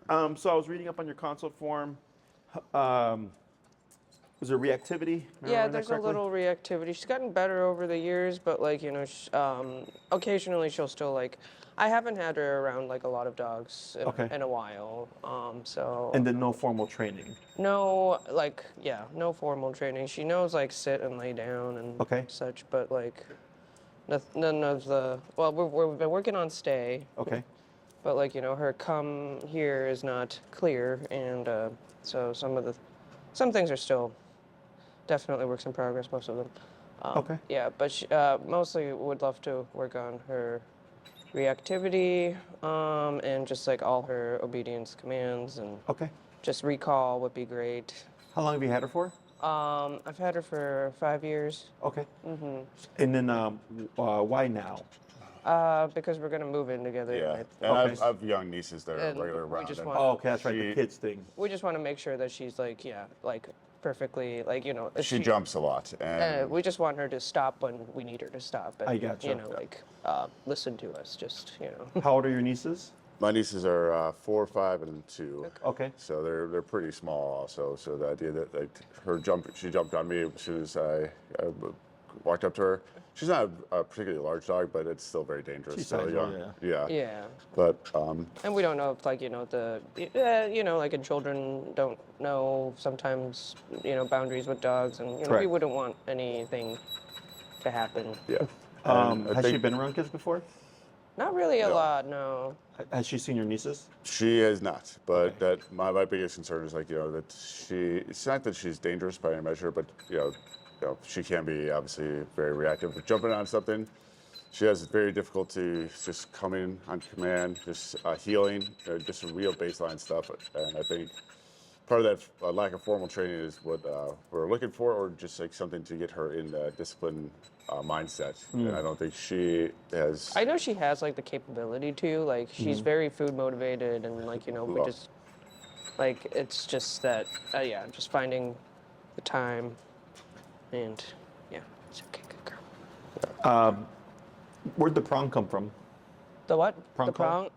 So I was reading up on your consult form. Um, was there reactivity? Yeah, there's a little reactivity. She's gotten better over the years, but like, you know, occasionally she'll still like, I haven't had her around like a lot of dogs in a while. So. And then no formal training. No, like, yeah, no formal training. She knows like sit and lay down and such, but like none of the, well, we've been working on stay. Okay. But like, you know, her come here is not clear, and so some things are still definitely works in progress, most of them. Yeah, but she, mostly would love to work on her reactivity, and just like all her obedience commands, and just recall would be great. How long have you had her for? I've had her for 5 years. Okay. And then why now? Because we're gonna move in together. Yeah, and I have young nieces that are regular around. That's right, the kids thing. We just want to make sure that she's like, like perfectly, like, you know. She jumps a lot, and we just want her to stop when we need her to stop. And, I gotcha. You know, like listen to us, just, you know. How old are your nieces? My nieces are 4, 5, and 2. Okay. So they're pretty small also. So the idea that like she jumped on me as soon as I walked up to her. She's not a particularly large dog, but it's still very dangerous. She's so young. Yeah. But and we don't know if, like, you know, you know, like, and children don't know sometimes, you know, boundaries with dogs, and you know, we wouldn't want anything to happen. Yeah. Has she been around kids before? Not really a lot, no. Has she seen your nieces? She has not, but that my biggest concern is, like, you know, that it's not that she's dangerous by any measure, but you know, she can be obviously very reactive. Jumping on something, she has very difficulty just coming on command, just healing, just some real baseline stuff. And I think part of that lack of formal training is what we're looking for, or just like something to get her in the discipline mindset. And I don't think she has. I know she has like the capability to, like, she's very food motivated, and like, you know, we just, like, it's just that, just finding the time. And yeah, it's okay, good girl. Where'd the prong come from? The what? Prong the prong?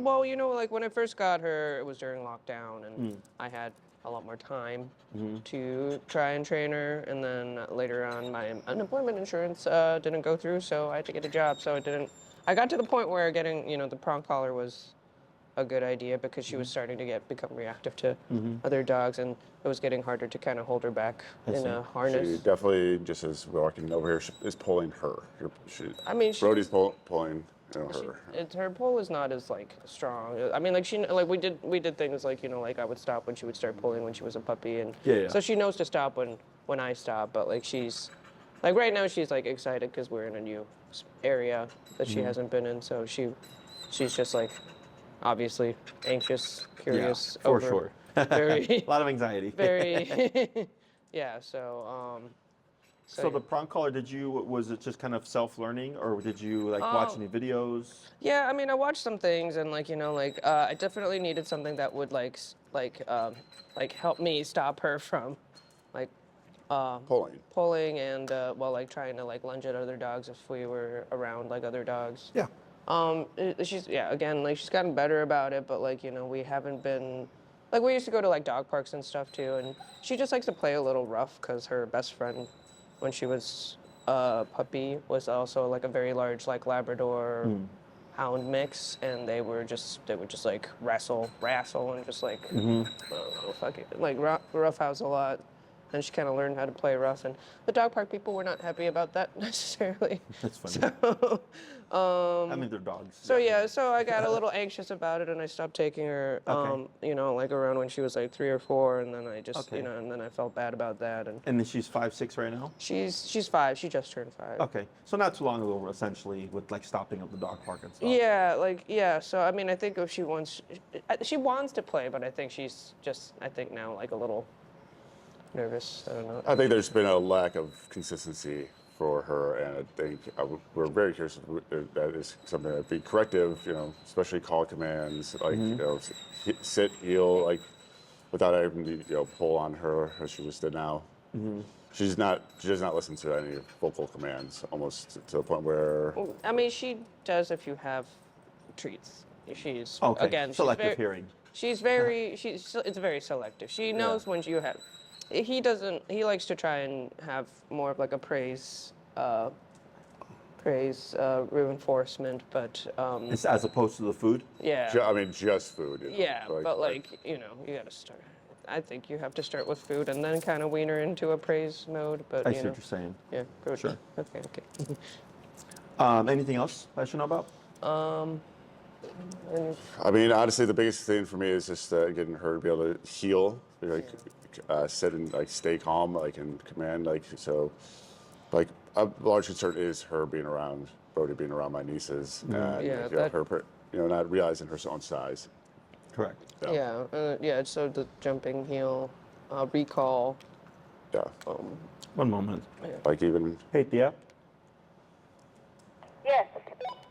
Well, you know, like when I first got her, it was during lockdown, and I had a lot more time to try and train her. And then later on, my unemployment insurance didn't go through, so I had to get a job. So I got to the point where getting, you know, the prong collar was a good idea, because she was starting to become reactive to other dogs, and it was getting harder to kind of hold her back in a harness. She definitely, just as we're walking over here, is pulling her. I mean, Brody's pulling, you know, her. Her pull is not as like strong. I mean, like we did things like, you know, like I would stop when she would start pulling when she was a puppy, and so she knows to stop when I stop. But like she's like right now she's like excited because we're in a new area that she hasn't been in, so she's just like, obviously anxious, curious. Yeah, for sure. Very a lot of anxiety. Very. Yeah. So. So the prong collar, was it just kind of self-learning, or did you like watch any videos? Yeah, I mean, I watched some things, and like, you know, like I definitely needed something that would like help me stop her from like pulling, and like trying to like lunge at other dogs if we were around like other dogs. Yeah. She's again, like, she's gotten better about it, but like, you know, we haven't been, like, we used to go to like dog parks and stuff too, and she just likes to play a little rough because her best friend when she was a puppy was also like a very large like Labrador hound mix, and they would just like wrestle and just like like roughhouse a lot. And she kind of learned how to play rough, and the dog park people were not happy about that necessarily. That's funny. So, I mean, they're dogs. So so I got a little anxious about it, and I stopped taking her. You know, like around when she was like 3 or 4, and then I just, you know, and then I felt bad about that. And then she's 5, 6 right now. She's 5. She just turned 5. Okay, so not too long ago, essentially, with like stopping at the dog park and stuff. Yeah, So I mean, I think if she wants to play, but I think she's just, I think now like a little nervous. I don't know. I think there's been a lack of consistency for her, and I think we're very curious if that is something that'd be corrective, you know, especially call commands, like, you know, sit, heel, like, without having to, you know, pull on her as she just did now. She does not listen to any vocal commands, almost to the point where. I mean, she does if you have treats. She's again, selective hearing. She's it's very selective. She knows when you have. He likes to try and have more of like a praise reinforcement, but It's as opposed to the food. yeah. I mean, just food. You know, Yeah, but like, you gotta start. I think you have to start with food and then kind of wean her into a praise mode, but I you see know. what you're saying. Yeah, good. Sure. Okay. Anything else I should know about? I mean, honestly, the biggest thing for me is just getting her to be able to heal, like sit and like stay calm, like in command, like so. Like a large concern is her being around Brody, being around my nieces, and Yeah, her, not realizing her own size. Correct. Yeah, so the jumping heel, recall. Yeah, One moment. like even Hey, Thea. Yes.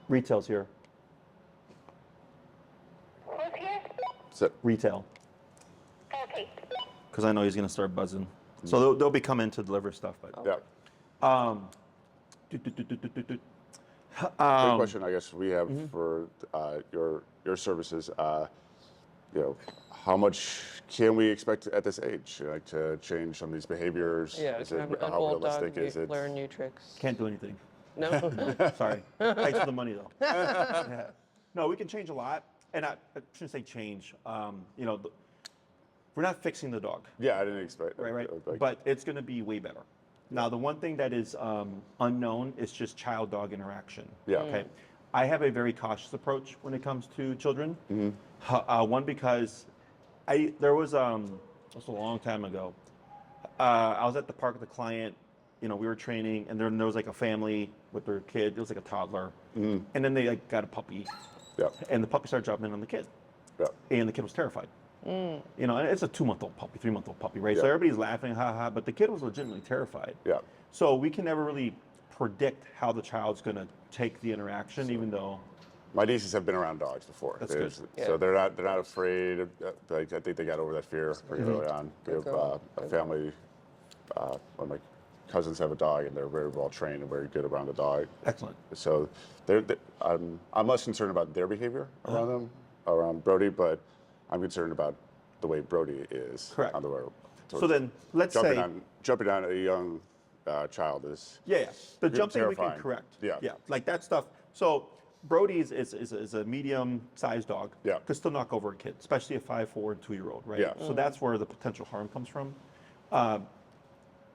Retail's here. Who's here? so, Retail. Okay. Because I know he's going to start buzzing. So they'll be coming to deliver stuff. But yeah. Quick question, I guess we have for your services. How much can we expect at this age, like to change some of these behaviors? Yeah, Is to it, have an how old dog realistic is it? learn new tricks. Can't do anything. No? Sorry. Thanks for the money, though. Yeah. No, we can change a lot. And I shouldn't say change. We're not fixing the dog. Yeah, I didn't expect. Right. Like, But it's going to be way better. Now, the one thing that is unknown is just child-dog interaction. Yeah. Okay. I have a very cautious approach when it comes to children. One, because there was a long time ago. I was at the park with a client. We were training, and there was like a family with their kid. It was like a toddler, and then they like got a puppy. Yeah. And the puppy started jumping in on the kid, Yeah. and the kid was terrified. And it's a 2-month-old puppy, 3-month-old puppy, right? So Yeah. everybody's laughing, ha ha, but the kid was legitimately terrified. Yeah. So we can never really predict how the child's going to take the interaction, even though. My nieces have been around dogs before. That's good. So they're not afraid. Like I think they got over that fear pretty early on. We have a family. One of my cousins have a dog, and they're very well trained and very good around the dog. Excellent. So I'm less concerned about their behavior around them, around Brody, but I'm concerned about the way Brody is Correct. on the road. So then let's say. Jumping on a young child is Yeah. The jumping we terrifying. can correct. Yeah. Yeah. Like that stuff. So Brody is a medium-sized dog. Yeah. Could still knock over a kid, especially a 5'4" and 2-year-old, right? Yeah. So that's where the potential harm comes from.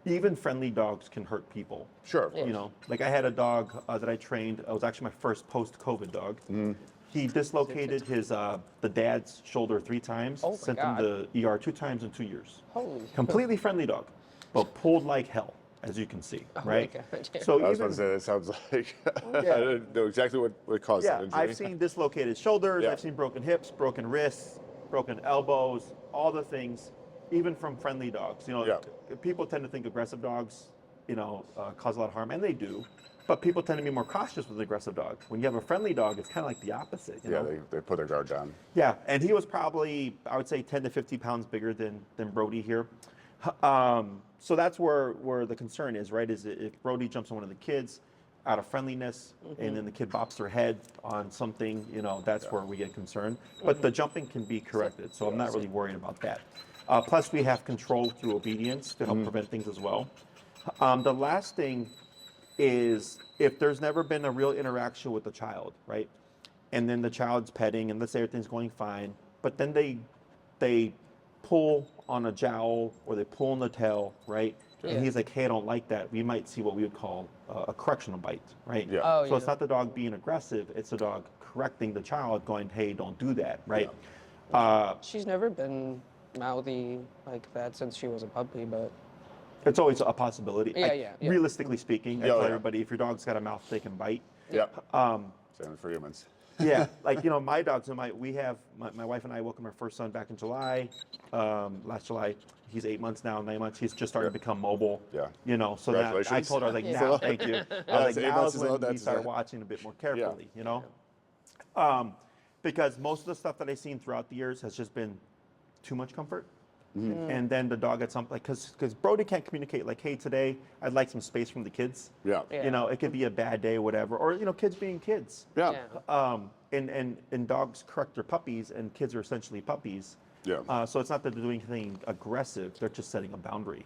Even friendly dogs can hurt people. Sure. Of course. Like I had a dog that I trained. It was actually my first post-COVID dog. He dislocated his the dad's shoulder 3 times. Oh my sent God. him to ER 2 times in 2 years. Holy. Completely friendly dog, but pulled like hell, as you can see, right? God, yeah. So I was even about to say that sounds like I Yeah. don't know exactly what caused yeah, that injury. I've seen dislocated shoulders. Yeah. I've seen broken hips, broken wrists, broken elbows, all the things, even from friendly dogs. Yeah. People tend to think aggressive dogs, cause a lot of harm, and they do. But people tend to be more cautious with aggressive dogs. When you have a friendly dog, it's kind of like the opposite. You Yeah, know? they put their guard down. Yeah, and he was probably, I would say, 10 to 50 pounds bigger than Brody here. So that's where the concern is, right? Is if Brody jumps on one of the kids out of friendliness, and then the kid bops their head on something, that's where we get concerned. But the jumping can be corrected, so I'm not really worried about that. Plus, we have control through obedience to help prevent things as well. The last thing is if there's never been a real interaction with the child, right? And then the child's petting, and let's say everything's going fine, but then they pull on a jowl or they pull on the tail, right? Yeah. And he's like, hey, I don't like that. We might see what we would call a correctional bite, right? Yeah. Oh, So it's yeah. not the dog being aggressive, it's the dog correcting the child, going, hey, don't do that, right? She's never been mouthy like that since she was a puppy, but It's always a possibility. Yeah. Realistically speaking, I Yeah, tell yeah. everybody, if your dog's got a mouth, they can bite. Yeah. Same for humans. Yeah, like my dogs. My wife and I welcomed our first son back in July, last July. He's 8 months now, 9 months. He's just starting to become mobile. Yeah. So that I Congratulations. told her, I was like, Yeah. now, thank you. I was it's 8 like, months now's is when we that's- start watching a bit more carefully. Because most of the stuff that I've seen throughout the years has just been too much comfort. and then the dog at some like because Brody can't communicate like, hey, today I'd like some space from the kids. Yeah. Yeah. You know, it could be a bad day or whatever, or kids being kids. Yeah. And dogs correct their puppies, and kids are essentially puppies. Yeah. So it's not that they're doing anything aggressive; they're just setting a boundary.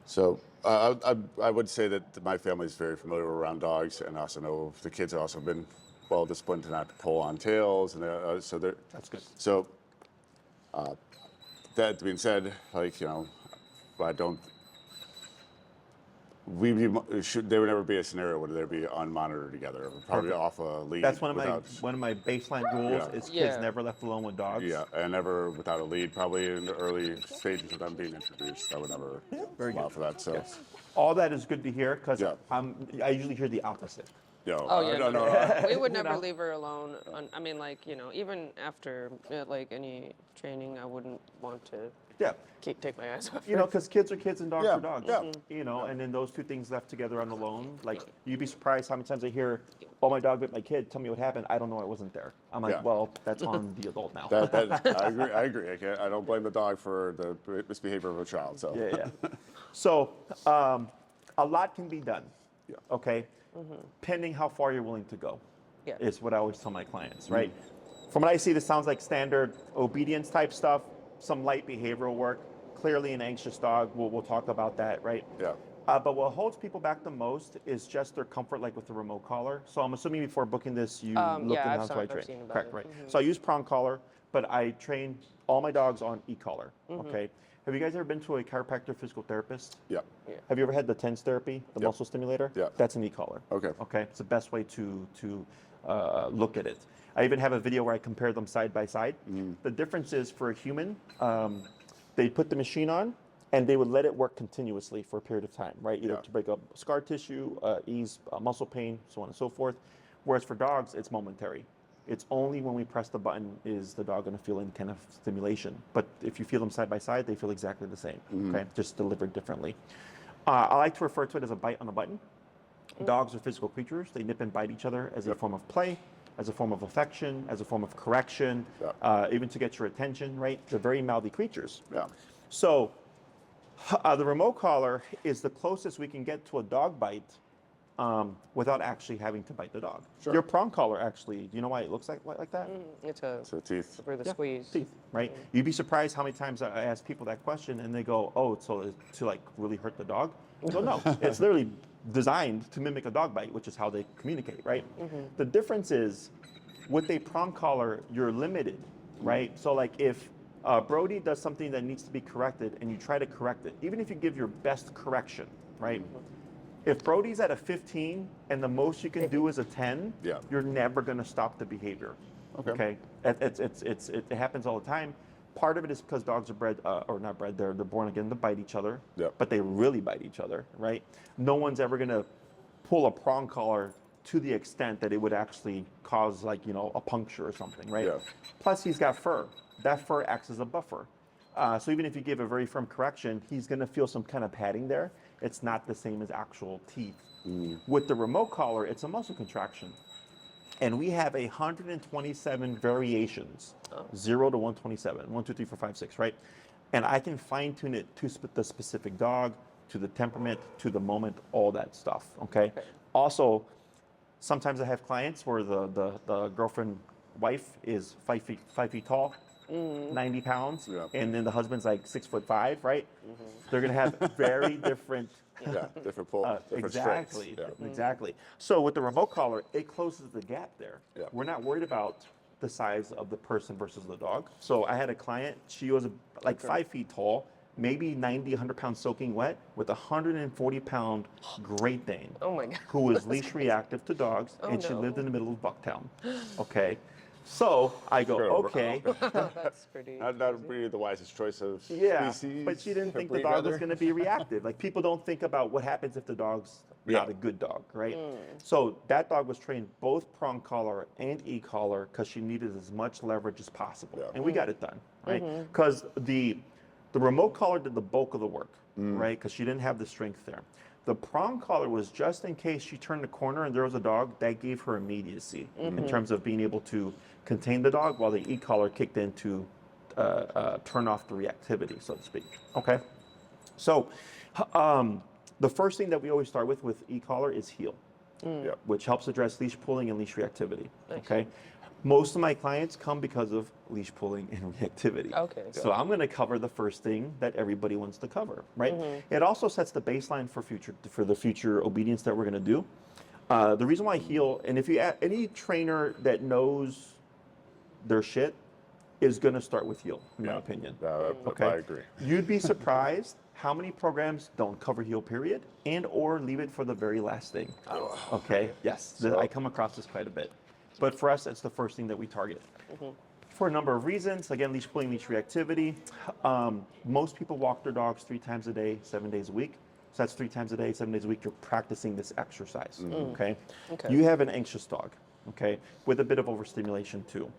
So I would say that my family is very familiar around dogs, and also know the kids have also been well disciplined to not pull on tails, and so they're. That's good. So that being said, like I don't. There would never be a scenario where they'd be unmonitored together. Probably off a lead. That's one without, of my baseline rules Yeah. is kids Yeah. never left alone with dogs. Yeah, and never without a lead. Probably in the early stages of them being introduced, I would never very allow good. for that. So, All that is good to hear because Yeah. I usually hear the opposite. Oh yeah, no. we would You never know? leave her alone. I mean, like even after like any training, I wouldn't want to Yeah. take my eyes off. Because kids are kids and dogs Yeah, are dogs. yeah. And then those two things left together on the loan, like you'd be surprised how many times I hear, "Oh, my dog bit my kid. Tell me what happened." I don't know. I wasn't there. I'm like, Yeah. well, that's on the adult now. I agree. I don't blame the dog for the misbehavior of a child. So Yeah. So a lot can be done. Yeah. Okay. Pending how far you're willing to go. Yeah. Is what I always tell my clients, right? From what I see, this sounds like standard obedience type stuff, some light behavioral work. Clearly, an anxious dog. We'll talk about that, right? Yeah. But what holds people back the most is just their comfort, like with the remote collar. So I'm assuming before booking this, you looked yeah, into I've how I I've train. seen about Correct, it. right? So I use prong collar, but I train all my dogs on e-collar. Okay. Have you guys ever been to a chiropractor, physical therapist? Yeah. Have you ever had the TENS therapy, the Yep. muscle stimulator? Yeah. That's an e-collar. Okay. Okay. It's the best way to look at it. I even have a video where I compare them side by side. The difference is for a human, they put the machine on and they would let it work continuously for a period of time, right? Either Yeah. to break up scar tissue, ease muscle pain, so on and so forth. Whereas for dogs, it's momentary. It's only when we press the button is the dog going to feel any kind of stimulation. But if you feel them side by side, they feel exactly the same, okay? Just delivered differently. I like to refer to it as a bite on a button. Dogs are physical creatures. They nip and bite each other as a form of play, as a form of affection, as a form of correction, even to get your attention, right? They're very mouthy creatures. Yeah. So the remote collar is the closest we can get to a dog bite without actually having to bite the dog. Sure. Your prong collar, actually, do you know why it looks like that? It's a So teeth. for the Yeah, squeeze. teeth, right? You'd be surprised how many times I ask people that question and they go, "Oh, so it's to like really hurt the dog?" I go, "No, it's literally designed to mimic a dog bite, which is how they communicate, right?" The difference is with a prong collar, you're limited, right? So like if Brody does something that needs to be corrected and you try to correct it, even if you give your best correction, right? If Brody's at a 15 and the most you can do is a 10, Yeah. you're never going to stop the behavior. Okay. It happens all the time. Part of it is because dogs are bred, or not bred, they're born again to bite each other, Yep. but they really bite each other, right? No one's ever going to pull a prong collar to the extent that it would actually cause a puncture or something, right? Yeah. Plus he's got fur. That fur acts as a buffer. So even if you give a very firm correction, he's going to feel some kind of padding there. It's not the same as actual teeth. With the remote collar, it's a muscle contraction. And we have 127 variations, 0 to 127, 1, 2, 3, 4, 5, 6, right? And I can fine tune it to the specific dog, to the temperament, to the moment, all that stuff, okay? Also, sometimes I have clients where the girlfriend wife is 5 feet tall, 90 pounds, Yeah. and then the husband's like 6'5", right? They're gonna have very different. Yeah. Different pull. Different Exactly, strengths. Yeah. exactly. So with the remote collar, it closes the gap there. Yeah. We're not worried about the size of the person versus the dog. So I had a client, she was like 5 feet tall, maybe 90, 100 pounds soaking wet, with a 140-pound Great Dane. Oh my God. Who was leash reactive to dogs, and she no. lived in the middle of Bucktown. Okay. So I go, Sure. okay. That's pretty. That would be the wisest choice of Yeah, species. but she didn't to think the breed dog was together. going to be reactive. Like people don't think about what happens if the dog's not Yeah. a good dog, right? So that dog was trained both prong collar and e-collar because she needed as much leverage as possible, Yeah. and we got it done, right? Because the remote collar did the bulk of the work, right? Because she didn't have the strength there. The prong collar was just in case she turned the corner and there was a dog that gave her immediacy in terms of being able to contain the dog, while the e-collar kicked in to turn off the reactivity, so to speak. Okay, so the first thing that we always start with e-collar is heel, which helps address leash pulling and leash reactivity. Nice. Okay, most of my clients come because of leash pulling and reactivity. Okay. So I'm going to cover the first thing that everybody wants to cover, right? It also sets the baseline for the future obedience that we're going to do. The reason why heel, and if you any trainer that knows their shit is going to start with heel, in my opinion. I agree. You'd be surprised how many programs don't cover heel, period, and or leave it for the very last thing. Okay, yes, I come across this quite a bit. But for us, it's the first thing that we target. For a number of reasons, again, leash pulling, leash reactivity. Most people walk their dogs 3 times a day, 7 days a week. So that's 3 times a day, 7 days a week, you're practicing this exercise, okay? You have an anxious dog, okay, with a bit of overstimulation too.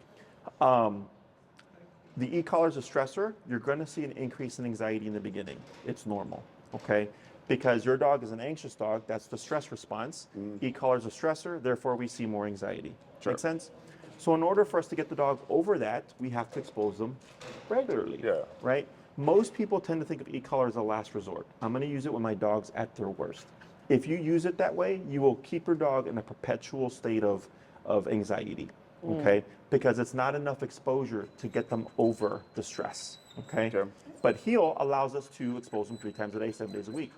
The e-collar is a stressor. You're going to see an increase in anxiety in the beginning. It's normal, okay? Because your dog is an anxious dog, that's the stress response. E-collar is a stressor, therefore we see more anxiety. Make sense? So in order for us to get the dog over that, we have to expose them regularly, right? Most people tend to think of e-collar as a last resort. I'm going to use it when my dog's at their worst. If you use it that way, you will keep your dog in a perpetual state of anxiety, okay? Because it's not enough exposure to get them over the stress, okay? But heel allows us to expose them 3 times a day, 7 days a week.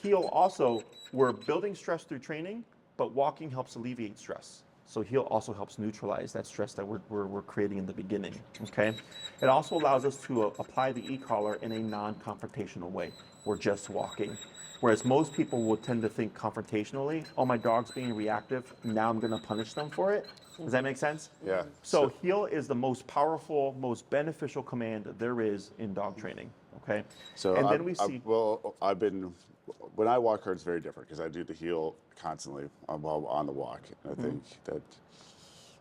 Heel also, we're building stress through training, but walking helps alleviate stress. So heel also helps neutralize that stress that we're creating in the beginning, okay? It also allows us to apply the e-collar in a non-confrontational way. We're just walking. Whereas most people will tend to think confrontationally, oh, my dog's being reactive, now I'm gonna punish them for it. Does that make sense? Yeah. So heel is the most powerful, most beneficial command there is in dog training, okay? So and then we see, when I walk her, it's very different because I do the heel constantly while on the walk. And I think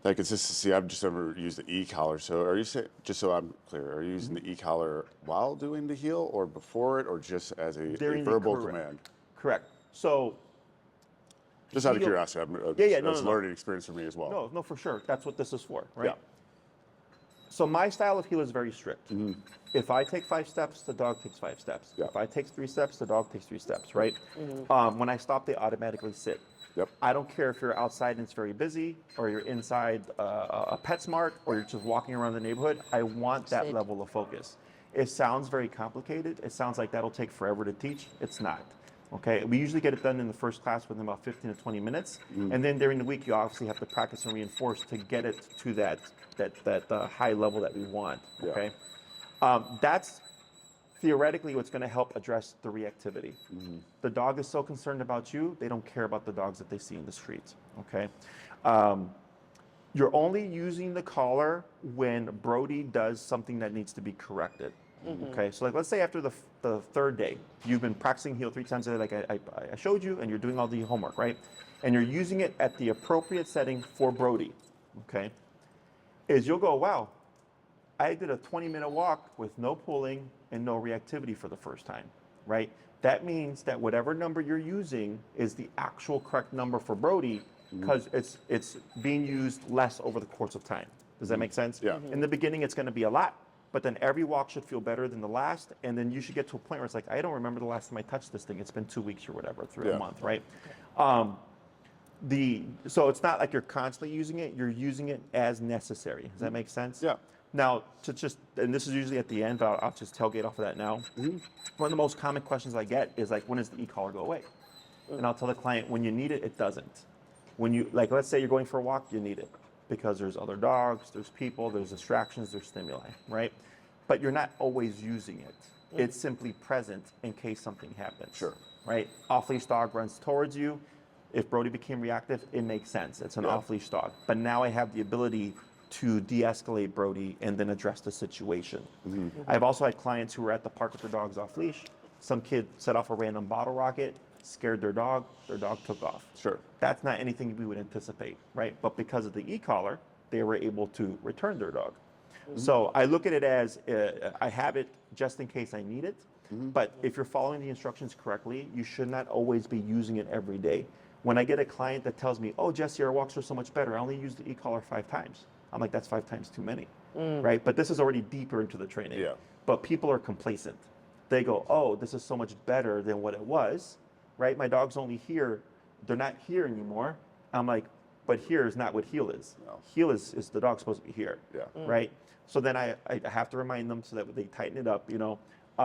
that consistency, I've just never used the e-collar. So are you saying, just so I'm clear, are you using the e-collar while doing the heel or before it or just as a verbal command? Correct. So just out of curiosity, it's a learning experience for me as well. No, for sure. That's what this is for, right? Yeah. So my style of heel is very strict. If I take 5 steps, the dog takes 5 steps. Yeah. If I take 3 steps, the dog takes 3 steps, right? When I stop, they automatically sit. I don't care if you're outside and it's very busy, or you're inside a PetSmart, or you're just walking around the neighborhood. I want that level of focus. It sounds very complicated. It sounds like that'll take forever to teach. It's not. Okay, we usually get it done in the first class within about 15 to 20 minutes, and then during the week you obviously have to practice and reinforce to get it to that high level that we want. Okay, that's theoretically what's going to help address the reactivity. The dog is so concerned about you, they don't care about the dogs that they see in the streets. Okay, you're only using the collar when Brody does something that needs to be corrected. Okay, so like let's say after the 3rd day, you've been practicing heel 3 times a day like I showed you, and you're doing all the homework, right? And you're using it at the appropriate setting for Brody, okay? Is you'll go, wow, I did a 20-minute walk with no pulling and no reactivity for the first time, right? That means that whatever number you're using is the actual correct number for Brody because it's being used less over the course of time. Does that make sense? Yeah. In the beginning, it's going to be a lot. But then every walk should feel better than the last, and then you should get to a point where it's like, I don't remember the last time I touched this thing. It's been 2 weeks or whatever, through a month, right? So it's not like you're constantly using it. You're using it as necessary. Does that make sense? Yeah. Now, and this is usually at the end, but I'll just tailgate off of that now. One of the most common questions I get is like, when does the e-collar go away? And I'll tell the client, when you need it, it doesn't. When you, like, let's say you're going for a walk, you need it. Because there's other dogs, there's people, there's distractions, there's stimuli, right? But you're not always using it. It's simply present in case something happens. Sure. Right? Off-leash dog runs towards you. If Brody became reactive, it makes sense. It's an off-leash dog. But now I have the ability to de-escalate Brody and then address the situation. I've also had clients who were at the park with their dogs off-leash. Some kid set off a random bottle rocket, scared their dog took off. Sure. That's not anything we would anticipate, right? But because of the e-collar, they were able to return their dog. So I look at it as I have it just in case I need it. But if you're following the instructions correctly, you should not always be using it every day. When I get a client that tells me, oh, Jesse, our walks are so much better, I only use the e-collar 5 times. I'm like, that's 5 times too many. right? But this is already deeper into the training. Yeah. But people are complacent. They go, oh, this is so much better than what it was, right? My dog's only here. They're not here anymore. I'm like, but here is not what heel is. No. Heel is the dog's supposed to be here, Yeah. right? So then I have to remind them so that they tighten it up,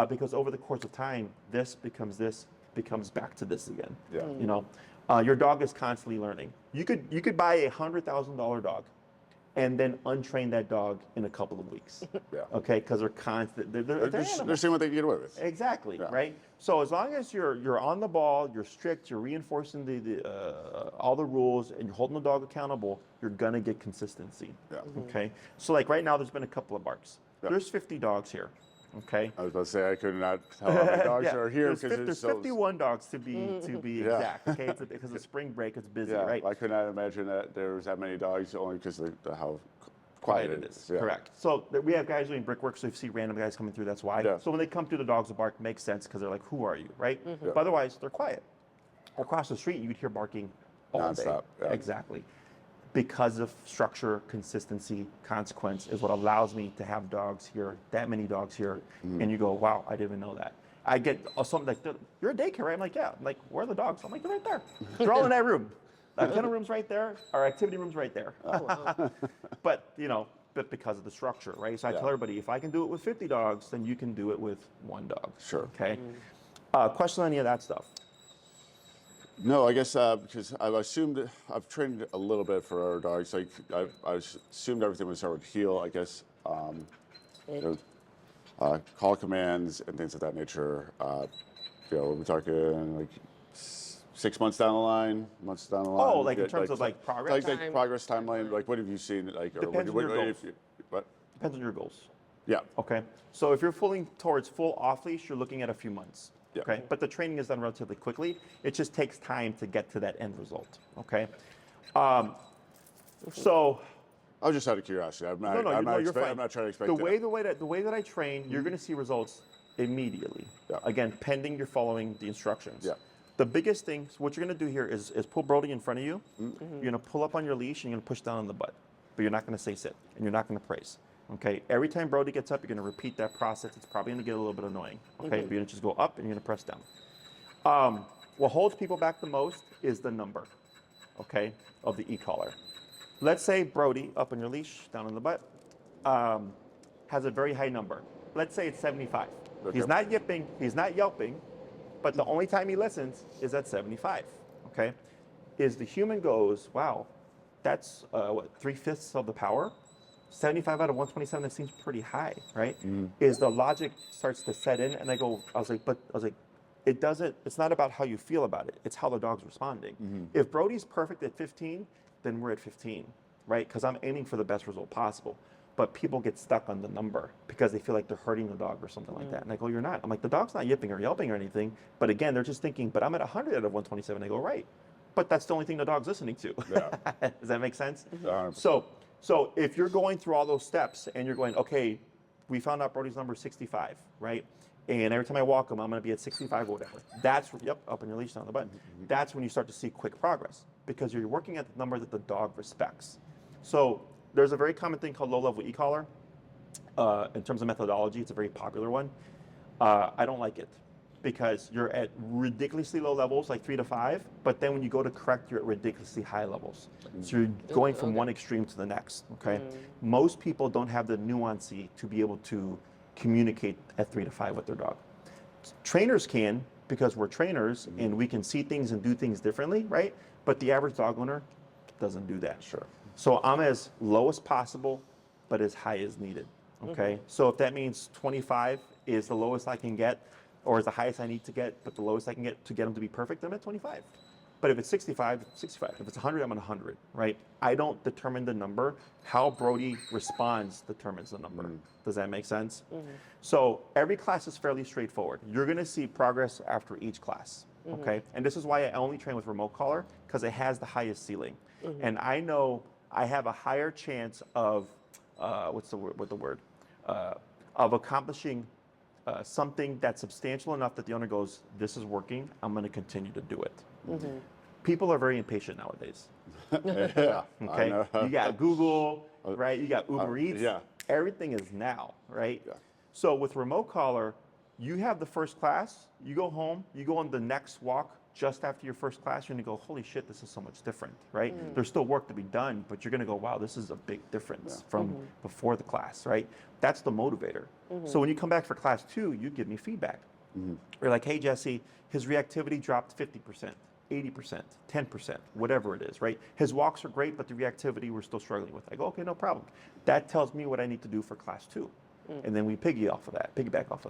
because over the course of time, this becomes back to this again. Yeah. Your dog is constantly learning. You could buy a $100,000 dog and then untrain that dog in a couple of weeks. Yeah. Okay, because they're constant. They're They're seeing what they can get away with. exactly, Yeah. right? So as long as you're on the ball, you're strict, you're reinforcing all the rules, and you're holding the dog accountable, you're gonna get consistency. Yeah. Okay. So like right now, there's been a couple of barks. Yeah. There's 50 dogs here. Okay. I was about to say I could not tell how many dogs Yeah, are here there's 51 dogs to be Yeah. exact. Okay, because of spring break, it's busy, Yeah, right? I could not imagine that there was that many dogs only because of how Quiet it is. Yeah. Correct. So we have guys doing brickwork, so if you see random guys coming through, that's why. Yeah. So when they come through, the dogs will bark. Makes sense because they're like, "Who are you?" Right? Yeah. But otherwise, they're quiet. Across the street, you could hear barking all Nonstop, day. yeah. Exactly. Because of structure, consistency, consequence is what allows me to have dogs here, that many dogs here, and you go, "Wow, I didn't even know that." I get something like, "You're a daycare, right?" I'm like, "Yeah." I'm like, "Where are the dogs?" I'm like, "They're right there. They're all in that room. Our kennel room's right there. Our activity room's right there." But but because of the structure, right? So I Yeah. tell everybody, if I can do it with 50 dogs, then you can do it with one dog. Sure. Okay. Question on any of that stuff? No, I guess because I've trained a little bit for our dogs. Like I assumed everything would start with heel. I guess call commands and things of that nature. We're talking like 6 months down the line, months down the line. Oh, like in terms of like progress? like progress timeline. Like what have you seen? Like Depends on your goals. What? Depends on your goals. Yeah. Okay. So if you're pulling towards full off leash, you're looking at a few months. Yeah. Okay. But the training is done relatively quickly. It just takes time to get to that end result. Okay. So I was just out of curiosity. I'm not. no, I'm, not you're fine. I'm not trying to expect the way that I train, you're going to see results immediately. Yeah. Again, pending you're following the instructions. Yeah. The biggest thing, so what you're going to do here is pull Brody in front of you. You're going to pull up on your leash and you're going to push down on the butt, but you're not going to say sit and you're not going to praise. Okay. Every time Brody gets up, you're going to repeat that process. It's probably going to get a little bit annoying. Okay. But you're going to just go up and you're going to press down. What holds people back the most is the number, okay, of the e-collar. Let's say Brody, up on your leash, down on the butt, has a very high number. Let's say it's 75. Okay. He's not yipping, he's not yelping, but the only time he listens is at 75, okay? Is the human goes, wow, that's 3/5 of the power? 75 out of 127, that seems pretty high, right? Is the logic starts to set in, and I was like, it's not about how you feel about it, it's how the dog's responding. If Brody's perfect at 15, then we're at 15, right? Because I'm aiming for the best result possible. But people get stuck on the number because they feel like they're hurting the dog or something like that. And I go, you're not. I'm like, the dog's not yipping or yelping or anything. But again, they're just thinking, but I'm at 100 out of 127. I go, right. But that's the only thing the dog's listening to. Yeah. Does that make sense? 100%. So if you're going through all those steps and you're going, okay, we found out Brody's number is 65, right? And every time I walk him, I'm going to be at 65 or whatever. Up on your leash down the button. That's when you start to see quick progress because you're working at the number that the dog respects. So there's a very common thing called low-level e-collar. In terms of methodology, it's a very popular one. I don't like it because you're at ridiculously low levels, like 3 to 5, but then when you go to correct, you're at ridiculously high levels. So you're going from one extreme to the next, okay? Most people don't have the nuance to be able to communicate at 3 to 5 with their dog. Trainers can, because we're trainers and we can see things and do things differently, right? But the average dog owner doesn't do that. Sure. So I'm as low as possible, but as high as needed, okay? So if that means 25 is the lowest I can get, or is the highest I need to get, but the lowest I can get to get them to be perfect, I'm at 25. But if it's 65, it's 65. If it's 100, I'm at 100, right? I don't determine the number. How Brody responds determines the number. Does that make sense? So every class is fairly straightforward. You're gonna see progress after each class, okay? And this is why I only train with remote collar, because it has the highest ceiling. And I know I have a higher chance of, of accomplishing something that's substantial enough that the owner goes, this is working, I'm gonna continue to do it. People are very impatient nowadays. Yeah. Okay, you got Google, right? You got Uber Eats. Yeah. Everything is now, right? Yeah. So with remote collar, you have the first class, you go home, you go on the next walk just after your first class, you're gonna go, holy shit, this is so much different, right? There's still work to be done, but you're gonna go, wow, this is a big difference from before the class, right? That's the motivator. So when you come back for class 2, you give me feedback. You're like, hey, Jesse, his reactivity dropped 50%, 80%, 10%, whatever it is, right? His walks are great, but the reactivity we're still struggling with. I go, okay, no problem. That tells me what I need to do for class 2. And then we piggyback off of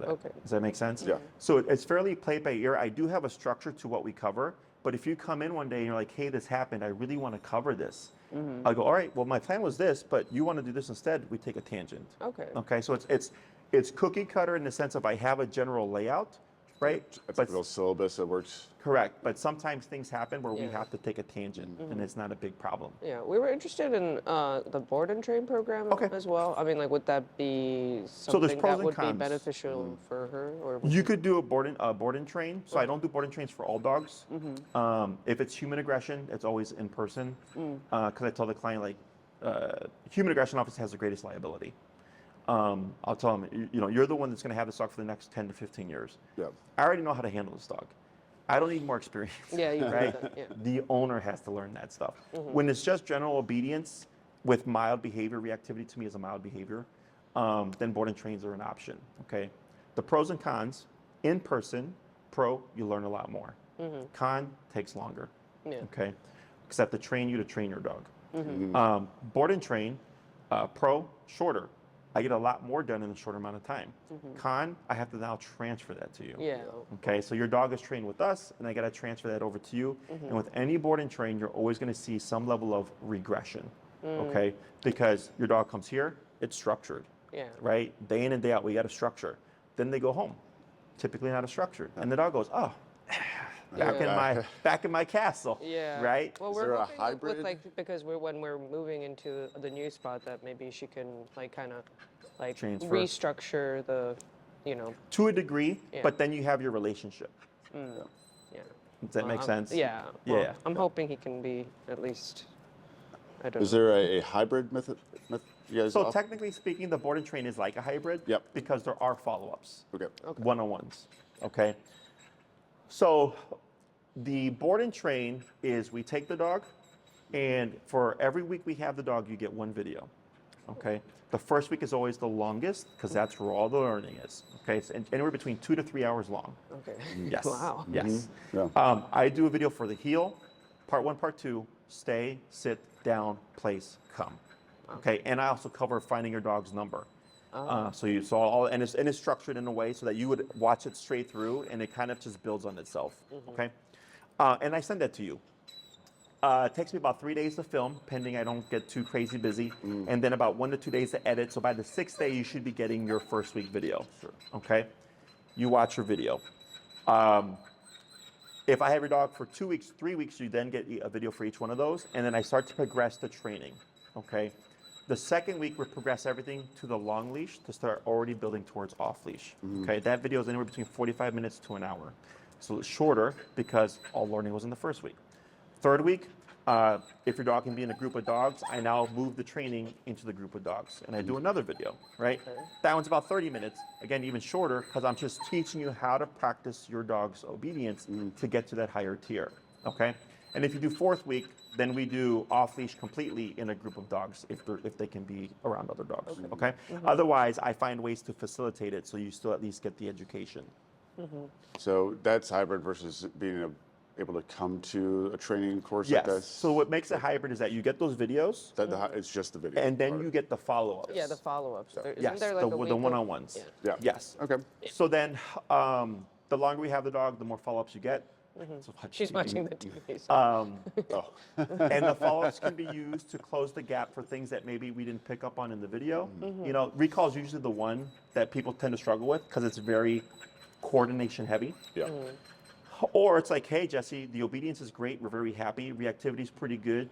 that. Okay. Does that make sense? Yeah. So it's fairly play by ear. I do have a structure to what we cover, but if you come in one day and you're like, hey, this happened, I really want to cover this. I go, all right, well, my plan was this, but you want to do this instead, we take a tangent. Okay. Okay, so it's cookie cutter in the sense of I have a general layout, right? A But typical syllabus that works. correct, but sometimes things happen where we Yeah. have to take a tangent, and it's not a big problem. Yeah, we were interested in the board and train program Okay. as well. I mean, like, would that be there's something pros that and would be cons. beneficial for her? Or would You could do a board and train. So I don't do board and trains for all dogs. If it's human aggression, it's always in person. Because I tell the client, like, human aggression obviously has the greatest liability. I'll tell them, you're the one that's going to have this dog for the next 10 to 15 years. Yeah. I already know how to handle this dog. I don't need more experience. Yeah, you right? right? That, yeah. The owner has to learn that stuff. When it's just general obedience with mild behavior, reactivity to me is a mild behavior, then board and trains are an option. Okay. The pros and cons: in person, pro, you learn a lot more. Con, takes longer. Yeah. Okay. Because I have to train you to train your dog. Board and train, pro, shorter. I get a lot more done in a shorter amount of time. Con, I have to now transfer that to you. Yeah. Okay, so your dog is trained with us, and I got to transfer that over to you. And with any board and train, you're always going to see some level of regression. Okay, because your dog comes here, it's structured. Yeah. Right, day in and day out, we got a structure. Then they go home, typically not a structure, and the dog goes, oh, back in my castle. Yeah. Right. Well, Is we're there a hoping hybrid? with, like, because when we're moving into the new spot, that maybe she can, like, kind of like Transfer. restructure the, To a degree, Yeah. but then you have your relationship. yeah. Does that make sense? Yeah. Yeah. Well, I'm hoping he can be at least. I don't Is know. there a hybrid method you guys So offer? technically speaking, the board and train is like a hybrid. Yep. Because there are follow-ups. Okay. One-on-ones. Okay. So the board and train is we take the dog, and for every week we have the dog, you get one video. Okay. The first week is always the longest because that's where all the learning is. Okay. It's anywhere between 2 to 3 hours long. Okay. Yes. Wow. Yes. Yeah. I do a video for the heel, part 1, part 2, stay, sit, down, place, come. Okay, and I also cover finding your dog's number. So you saw all, and it's structured in a way so that you would watch it straight through, and it kind of just builds on itself. Okay, and I send that to you. It takes me about 3 days to film, pending I don't get too crazy busy, and then about 1 to 2 days to edit. So by the 6th day, you should be getting your first week video. Sure. Okay, you watch your video. If I have your dog for 2 weeks, 3 weeks, you then get a video for each one of those, and then I start to progress the training. Okay. The second week, we progress everything to the long leash to start already building towards off leash. Okay, that video is anywhere between 45 minutes to an hour. So it's shorter because all learning was in the first week. Third week, if your dog can be in a group of dogs, I now move the training into the group of dogs and I do another video, right? That one's about 30 minutes, again, even shorter because I'm just teaching you how to practice your dog's obedience to get to that higher tier, okay? And if you do fourth week, then we do off leash completely in a group of dogs if they can be around other dogs. Okay. Otherwise, I find ways to facilitate it so you still at least get the education. So that's hybrid versus being able to come to a training course like Yes. this. So what makes it hybrid is that you get those videos, It's just the video. and then part. you get the follow-ups. Yeah, the follow-ups. Isn't Yes, there like the a week one-on-ones. Yeah. Yes. Okay. So then, the longer we have the dog, the more follow-ups you get. So watch She's TV. watching the TV. Oh. And the follow-ups can be used to close the gap for things that maybe we didn't pick up on in the video. Recall is usually the one that people tend to struggle with because it's very coordination heavy. Yeah. Or it's like, hey, Jesse, the obedience is great. We're very happy. Reactivity is pretty good.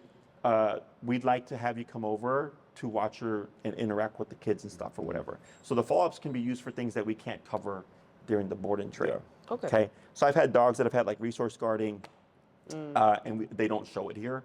We'd like to have you come over to watch and interact with the kids and stuff or whatever. So the follow-ups can be used for things that we can't cover during the board and train. Yeah. Okay. So I've had dogs that have had like resource guarding, and they don't show it here.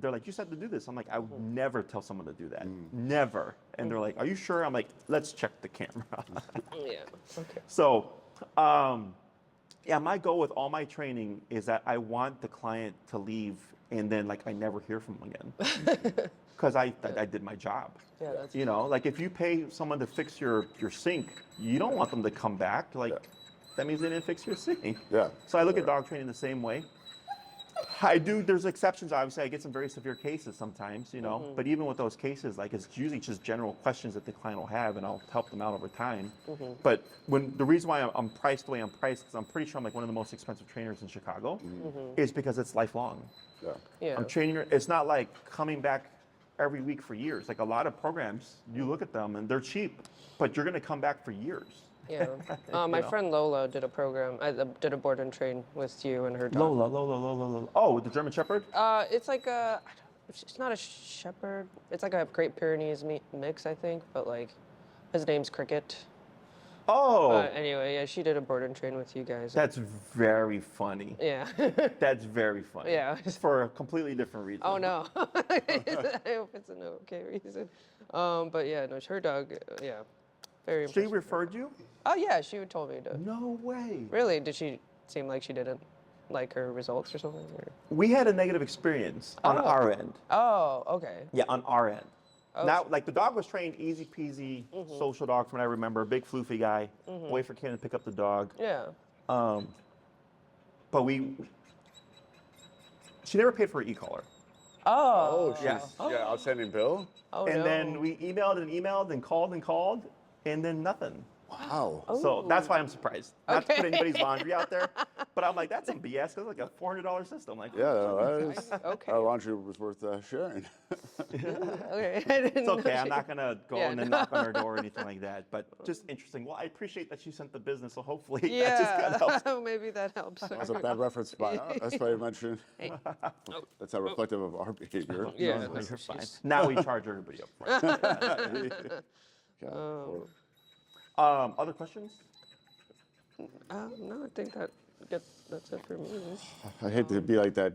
they're like, you said to do this. I'm like, I would never tell someone to do that. Never. And they're like, are you sure? I'm like, let's check the camera. Yeah. Okay. So, yeah, my goal with all my training is that I want the client to leave and then like I never hear from them again. Because I did my job. Yeah, that's You know, like if you pay someone to fix your sink, you don't want them to come back. Like, that means they didn't fix your sink. Yeah. So I look at dog training the same way. There's exceptions, obviously. I get some very severe cases sometimes, you know, but even with those cases, like it's usually just general questions that the client will have and I'll help them out over time. But the reason why I'm priced the way I'm priced, because I'm pretty sure I'm like one of the most expensive trainers in Chicago, is because it's lifelong. Yeah. yeah. I'm training her. It's not like coming back every week for years. Like a lot of programs, you look at them and they're cheap, but you're going to come back for years. Yeah. My know. friend Lola did a program. I did a board and train with you and her dog. Lola. Oh, the German Shepherd? It's like a. It's not a shepherd. It's like a Great Pyrenees mix, I think. But like, his name's Cricket. Oh, Anyway, yeah, she did a board and train with you guys. that's very funny. Yeah. That's very funny. Yeah. It's for a completely different reason. Oh no. I hope it's an okay reason. But yeah, no, her dog. Yeah. Very She impressive. referred you? Oh yeah, she told me to. No way. Really? Did she seem like she didn't like her results or something? Or? We had a negative experience on Oh. our end. Oh, okay. Yeah, on our end. Oh. Now, like the dog was trained easy peasy, social dog from what I remember, big floofy guy. Wait for Ken to pick up the dog. Yeah. But she never paid for her e-collar. Oh. Yeah. Yeah. Outstanding bill. Oh And no. then we emailed and called, and then nothing. Wow. So that's why I'm surprised. Not to put Okay. anybody's laundry out there, but I'm like, that's some BS. That's like a $400 system. Like, Yeah. No, that is, Okay. Our laundry was worth sharing. Okay. I didn't it's know okay. I'm she- not gonna go Yeah, and then no. knock on her door or anything like that. But just interesting. Well, I appreciate that she sent the business, so hopefully that Yeah. just kind of helps. Maybe that helps. That's a bad reference, but that's why I mentioned. That's not reflective of our behavior. Yeah. No, you're fine. Now we charge everybody up front. God. Other questions? No, I think that's it for me. I hate to be like that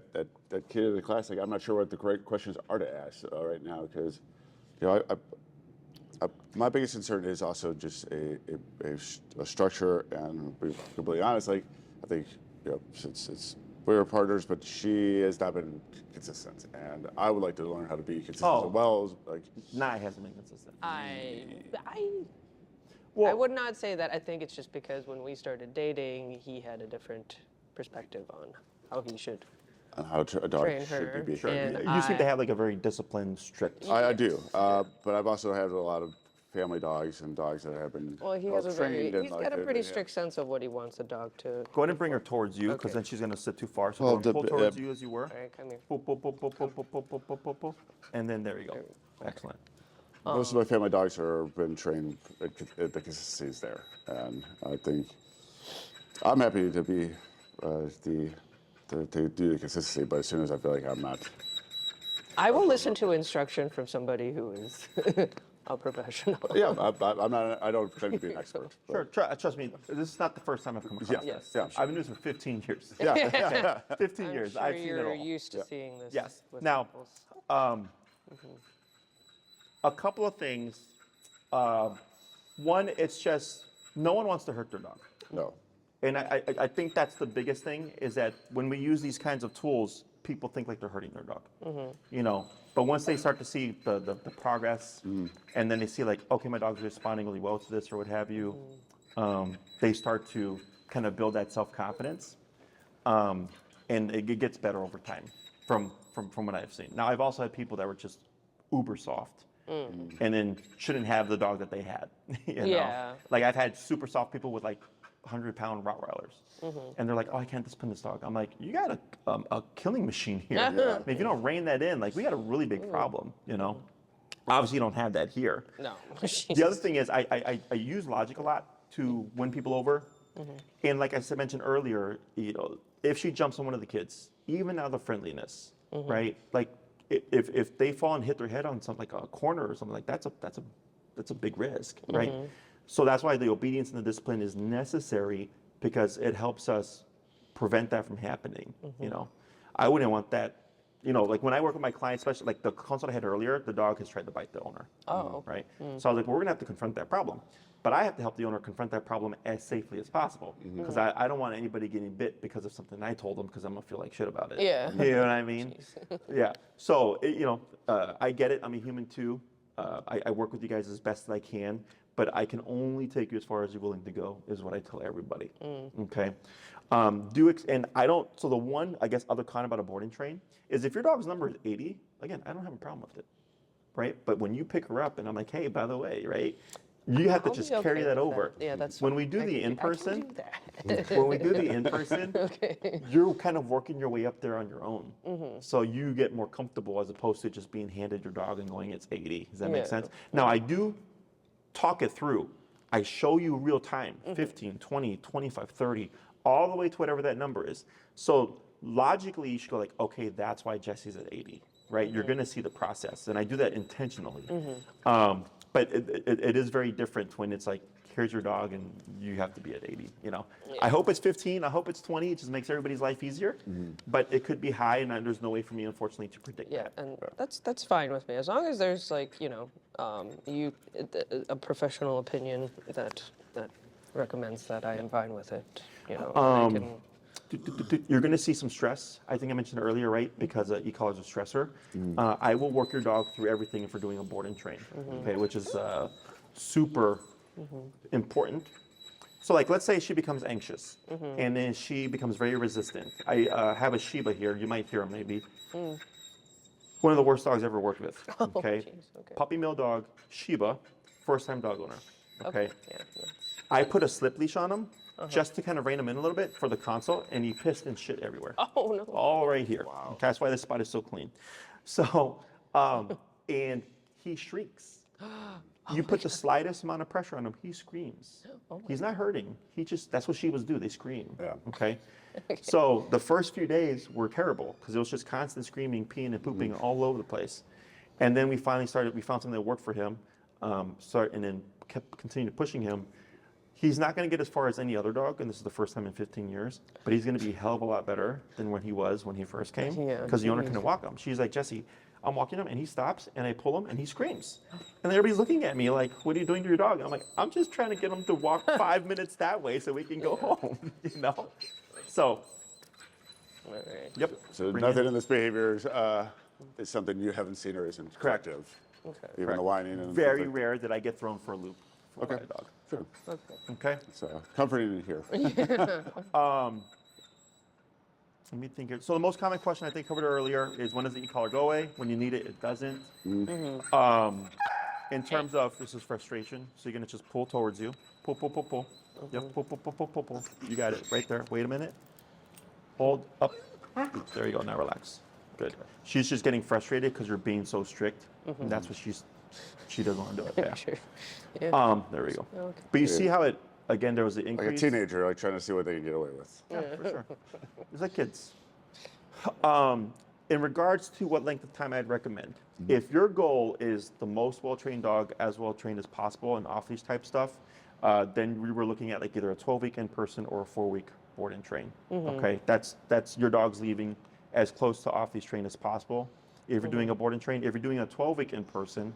kid in the class. Like, I'm not sure what the correct questions are to ask right now because, you know, my biggest concern is also just a structure. And to be completely honest, like I think, you know, since we were partners, but she has not been consistent, and I would like to learn how to be consistent Oh. as well. Like, Nah, it hasn't been consistent. I Well, would not say that. I think it's just because when we started dating, he had a different perspective on how he should. on how a dog Train should her, be sure. behaving. And you seem to I- have like a very disciplined, strict. I do, but I've also had a lot of family dogs and dogs that have been Well, he well has a very. trained and He's like got a they- pretty they- strict sense of what he wants a dog to. Go ahead and bring her towards you, because Okay. then she's gonna sit too far. So Well, go and pull the- towards you as you were. All right, come here. Boop, boop, boop, boop, boop, boop, boop, boop, boop, boop, boop. And then there you go. Excellent. Most of my family dogs have been trained. The consistency is there, and I think I'm happy to be to do the consistency. But as soon as I feel like I'm not, I will listen to instruction from somebody who is a professional. yeah, I'm not. I don't claim to be an expert. Sure, trust me, this is not the first time I've come across Yeah, this. yeah, I've been doing this for 15 years. Yeah, 15 I'm years. sure I've seen it you're all. used to seeing this. Yes. with Now, couples. a couple of things. One, it's just no one wants to hurt their dog. no. And I think that's the biggest thing is that when we use these kinds of tools, people think like they're hurting their dog. You know, but once they start to see the progress and then they see like, okay, my dog's responding really well to this or what have you, they start to kind of build that self-confidence. And it gets better over time from what I've seen. Now, I've also had people that were just uber soft. And then shouldn't have the dog that they had. You know? Yeah. Like I've had super soft people with like 100-pound Rottweilers, and they're like, "Oh, I can't discipline this dog." I'm like, "You got a killing machine here. I mean, if you don't rein that in, like we got a really big problem." You know, obviously you don't have that here. No. The other thing is I use logic a lot to win people over, and like I mentioned earlier, you know, if she jumps on one of the kids, even out of the friendliness, right? Like if they fall and hit their head on something like a corner or something like that's a big risk, right? So that's why the obedience and the discipline is necessary because it helps us prevent that from happening. You know, I wouldn't want that like when I work with my clients, especially like the consult I had earlier, the dog has tried to bite the owner. Oh, Right. So I was like, well, we're gonna have to confront that problem, but I have to help the owner confront that problem as safely as possible because I don't want anybody getting bit because of something I told them because I'm gonna feel like shit about it. Yeah. You know what I mean? Yeah. So I get it. I'm a human too. I work with you guys as best as I can, but I can only take you as far as you're willing to go, is what I tell everybody. Okay. And I don't. So the one, I guess, other con about a board and train is if your dog's number is 80. Again, I don't have a problem with it, right? But when you pick her up and I'm like, hey, by the way, right? You have to I'll just be okay carry that with over. Yeah, that's when fine. we do I the can- I can in-person. do that. When we do the in-person, Okay. you're kind of working your way up there on your own. So you get more comfortable as opposed to just being handed your dog and going, it's 80. Does that make Yeah. sense? Now, I do talk it through. I show you real time, 15, 20, 25, 30, all the way to whatever that number is. So logically, you should go like, okay, that's why Jesse's at 80, right? You're going to see the process. And I do that intentionally. But it is very different when it's like, here's your dog and you have to be at 80, I hope it's 15, I hope it's 20, it just makes everybody's life easier. But it could be high and there's no way for me, unfortunately, to predict Yeah, that. and that's fine with me as long as there's like a professional opinion that recommends that. I am fine with it. and I can, You're going to see some stress. I think I mentioned earlier, right? Because e-collar is a stressor. I will work your dog through everything if we're doing a board and train, okay, which is super important. So like, let's say she becomes anxious and then she becomes very resistant. I have a Shiba here. You might hear him maybe. One of the worst dogs I ever worked with, okay? jeez, okay. Puppy mill dog, Shiba, first-time dog owner, okay? Yeah. I put a slip leash on him just to kind of rein him in a little bit for the consult, and he pissed and shit everywhere. Oh no. All right here. Wow. That's why this spot is so clean. So, and he shrieks. You put the slightest amount of pressure on him, he screams. He's not hurting. That's what Shibas do. They scream. Yeah. Okay. So the first few days were terrible because it was just constant screaming, peeing, and pooping all over the place. And then we finally we found something that worked for him, and then kept continuing pushing him. He's not going to get as far as any other dog, and this is the first time in 15 years, but he's going to be a hell of a lot better than when he was when he first came, because the owner couldn't walk him. She's like, Jesse, I'm walking him, and he stops, and I pull him, and he screams. And everybody's looking at me like, what are you doing to your dog? And I'm like, I'm just trying to get him to walk 5 minutes that way so we can go home, So, All right. yep. So Bring nothing in- in this behavior is something you haven't seen or isn't Correct. corrective. Okay. Even Correct. the whining and Very stuff like- rare that I get thrown for a loop for Okay. my dog. Sure. Okay. Okay. It's comforting to hear. Let me think here. So the most common question I think covered earlier is when does the e-collar go away? When you need it, it doesn't. In terms of, this is frustration, so you're gonna just pull towards you. Pull, pull, pull, pull. Yep, pull, pull, pull, pull, pull, pull. You got it, right there. Wait a minute. Hold up. There you go, now relax. Good. She's just getting frustrated because you're being so strict. And that's what she doesn't want to do it. Yeah. Sure. Yeah. There we go. Okay. But you see how again, there was the Like increase. a teenager, like trying to see what they can get away with. Yeah, for sure. It's like kids. In regards to what length of time I'd recommend, if your goal is the most well-trained dog, as well-trained as possible, and off-leash type stuff, then we were looking at like either a 12-week in-person or a 4-week board and train. Okay, that's your dog's leaving as close to off-leash train as possible. If you're doing a board and train, if you're doing a 12-week in-person,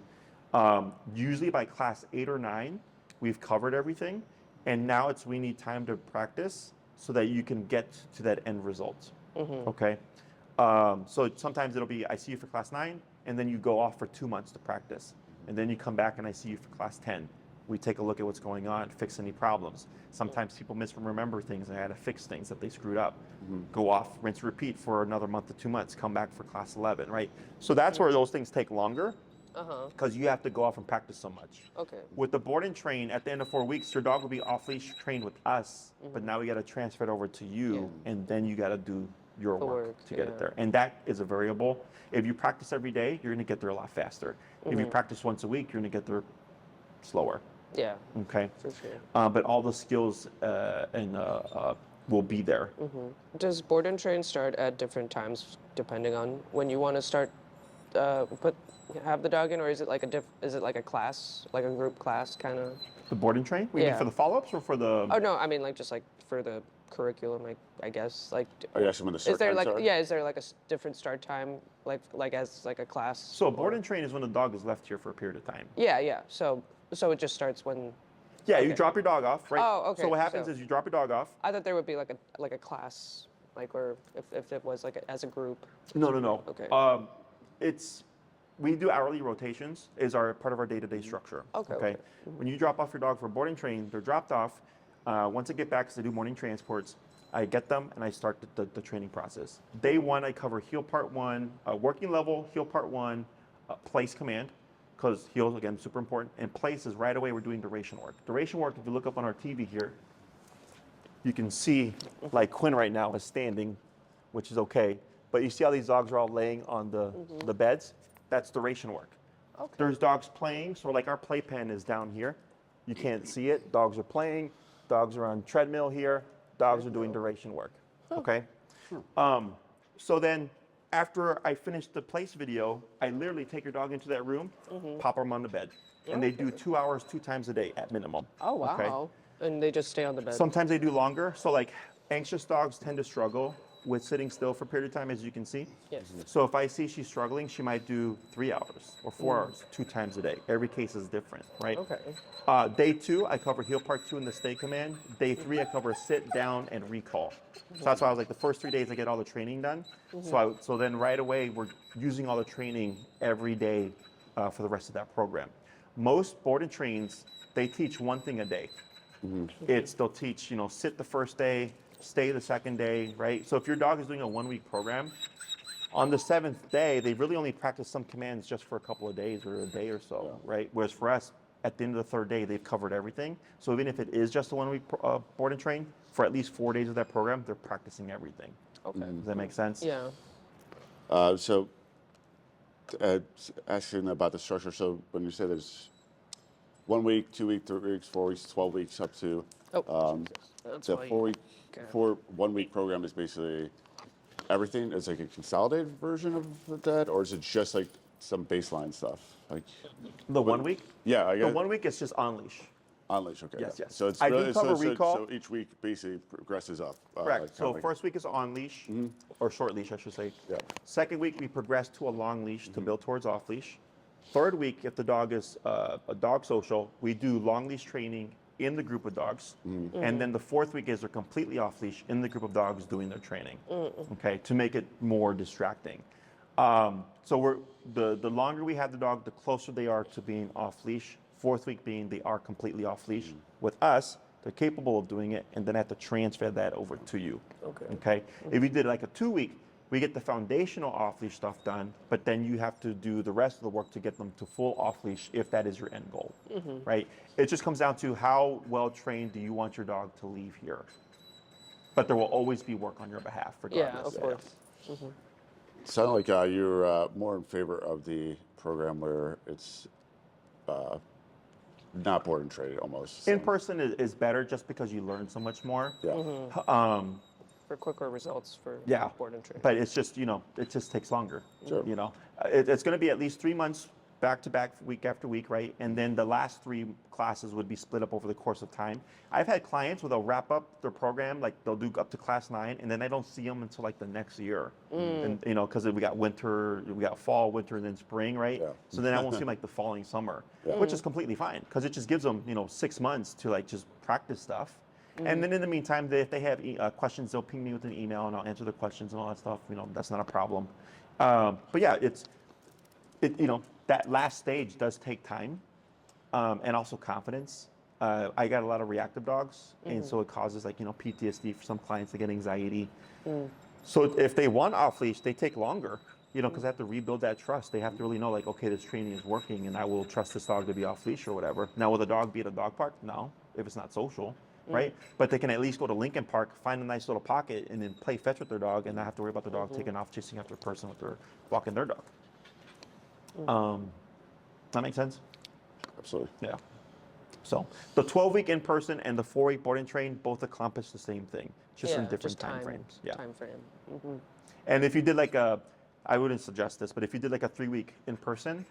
usually by class 8 or 9, we've covered everything. And now we need time to practice so that you can get to that end result. Okay. So sometimes it'll be, I see you for class 9, and then you go off for 2 months to practice. And then you come back and I see you for class 10. We take a look at what's going on, fix any problems. Sometimes people misremember things and I had to fix things that they screwed up. Go off, rinse, repeat for another month to 2 months, come back for class 11, right? So that's where those things take longer because you have to go off and practice so much. Okay. With the board and train, at the end of 4 weeks, your dog will be off-leash trained with us, but now we got to transfer it over to you, and then you got to do your The work work, to get it yeah. there. And that is a variable. If you practice every day, you're going to get there a lot faster. If you practice once a week, you're going to get there slower. Yeah. Okay. For sure. But all the skills will be there. Does board and train start at different times depending on when you want to start have the dog in, or is it like a class, like a group class kind of? The board and train? We mean Yeah. for the follow-ups or for the? Oh no, I mean like just like for the curriculum, I guess. Like, Are you asking when the start is there times like are? is there like a different start time, like as like a class? So board and train is when the dog is left here for a period of time. Yeah. So it just starts when. Yeah, you Okay. drop your dog off, right? Oh, okay, So what happens so- is you drop your dog off. I thought there would be like a class, like, or if it was like as a group. No. Okay. We do hourly rotations is our part of our day-to-day structure. Okay. When you drop off your dog for board and train, they're dropped off. Once I get back, because I do morning transports, I get them and I start the training process. Day one, I cover heel part one, working level, heel part one, place command, because heels, again, super important. And place is right away, we're doing duration work. Duration work, if you look up on our TV here, you can see like Quinn right now is standing, which is okay. But you see how these dogs are all laying on the beds? That's duration work. Okay. There's dogs playing, so like our playpen is down here. You can't see it. Dogs are playing. Dogs are on treadmill here. Dogs are doing duration work. Okay. So then, after I finish the place video, I literally take your dog into that room, pop them on the bed, and they do 2 hours 2 times a day at minimum. Oh wow. Okay? And they just stay on the bed. Sometimes they do longer. So like anxious dogs tend to struggle with sitting still for a period of time, as you can see. Yes. So if I see she's struggling, she might do 3 hours or 4 hours, 2 times a day. Every case is different, right? Okay. Day 2, I cover heel part 2 in the stay command. Day 3, I cover sit down and recall. So that's why I was like, the first 3 days I get all the training done. So then right away, we're using all the training every day for the rest of that program. Most board and trains, they teach one thing a day. They'll teach, sit the first day, stay the second day, right? So if your dog is doing a 1 week program, on the 7th day, they really only practice some commands just for a couple of days or a day or so, right? Whereas for us, at the end of the 3rd day, they've covered everything. So even if it is just a 1 week board and train, for at least 4 days of that program, they're practicing everything. Okay. Does that make sense? Yeah. Asking about the structure. So when you say there's 1 week, 2 weeks, 3 weeks, 4 weeks, 12 weeks, up to That's the why 4 week, Okay. 1 week program is basically everything. It's like a consolidated version of that, or is it just like some baseline stuff? Like The 1 week? yeah, I The guess 1 week is just on leash. on leash. Okay. Yes, yeah. yes. So it's I do really, cover so, recall. so each week basically progresses up. Correct. like, So kinda like- first week is on leash, or short leash, I should say. Yeah. Second week, we progress to a long leash to build towards off leash. Third week, if the dog is a dog social, we do long leash training in the group of dogs. And then the 4th week is they're completely off leash in the group of dogs doing their training. Okay, to make it more distracting. So the longer we have the dog, the closer they are to being off leash. 4th week being they are completely off leash. With us, they're capable of doing it, and then have to transfer that over to you. Okay. If you did like a 2 week, we get the foundational off leash stuff done, but then you have to do the rest of the work to get them to full off leash if that is your end goal, right? It just comes down to how well trained do you want your dog to leave here. But there will always be work on your behalf, regardless. Yeah, of course. Sound like you're more in favor of the program where it's not board and trained almost. In person is better just because you learn so much more. Yeah. For quicker results for Yeah, board and train. but it's just, it just takes longer. Sure. It's going to be at least 3 months back to back, week after week, right? And then the last 3 classes would be split up over the course of time. I've had clients where they'll wrap up their program, like they'll do up to class 9, and then I don't see them until like the next year. And because we got winter, we got fall, winter, and then spring, right? Yeah. So then I won't see them like the following summer, which is completely fine because it just gives them, 6 months to like just practice stuff. And then in the meantime, if they have questions, they'll ping me with an email and I'll answer the questions and all that stuff. That's not a problem. But yeah, that last stage does take time and also confidence. I got a lot of reactive dogs, and so it causes PTSD for some clients. They get anxiety. So if they want off leash, they take longer, because they have to rebuild that trust. They have to really know, like, okay, this training is working, and I will trust this dog to be off leash or whatever. Now, will the dog be at a dog park? No, if it's not social. Right? But they can at least go to Lincoln Park, find a nice little pocket, and then play fetch with their dog and not have to worry about the dog taking off, chasing after a person with their walking their dog. That make sense? Absolutely. Yeah. So the 12-week in person and the 4-week board and train both accomplish the same thing, just in different time frames. Yeah. Time frame. And if you did I wouldn't suggest this, but if you did like a 3-week in person,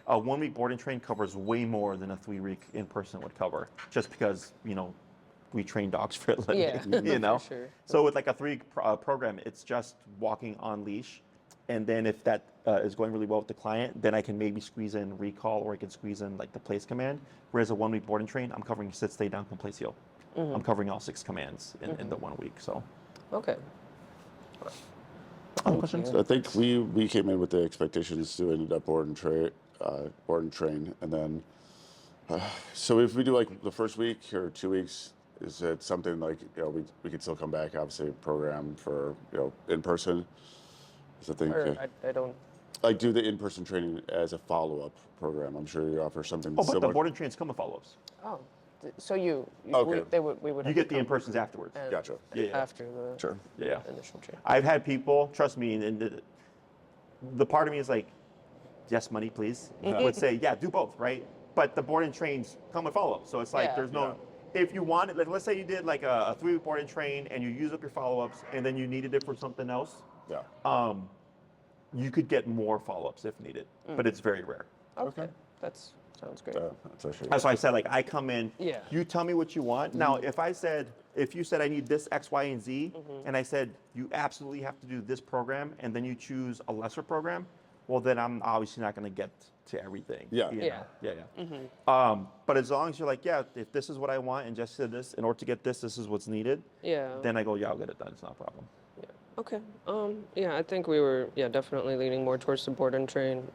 a 1-week board and train covers way more than a 3-week in person would cover, just because we train dogs for a living, Yeah, you know? for sure. So with like a 3 program, it's just walking on leash. And then if that is going really well with the client, then I can maybe squeeze in recall, or I can squeeze in like the place command. Whereas a 1 week board and train, I'm covering sit, stay down, come place heel. I'm covering all 6 commands in the 1 week, so. Okay. Other questions? So I think we came in with the expectations to end up board and train, and then so if we do like the first week or 2 weeks, is it something like we could still come back, obviously program for in person? Is the thing Or I don't. like do the in-person training as a follow-up program? I'm sure you offer something Oh, but similar. the board and trains come with follow-ups. Oh, so you Okay. we would. You have get to the come in-persons afterwards. and Gotcha. Yeah. After the Sure. Yeah. initial train. I've had people, trust me, and the part of me is like, yes, money, please, would say, yeah, do both, right? But the board and trains come with follow-up. So it's like, Yeah. there's no, if you want it, like, let's say you did like a 3 week board and train and you use up your follow-ups and then you needed it for something else, Yeah. you could get more follow-ups if needed, but it's very rare. Okay. That's sounds great. That's actually. That's why I said, like, I come in, Yeah. you tell me what you want. Now, if you said I need this X, Y, and Z, and I said you absolutely have to do this program, and then you choose a lesser program, well, then I'm obviously not going to get to everything. Yeah. you Yeah. know? Yeah. But as long as you're like, yeah, if this is what I want, and just said this, in order to get this, this is what's needed. Yeah. Then I go, yeah, I'll get it done. It's not a problem. Yeah. Okay. Yeah, I think we were definitely leaning more towards the board and train.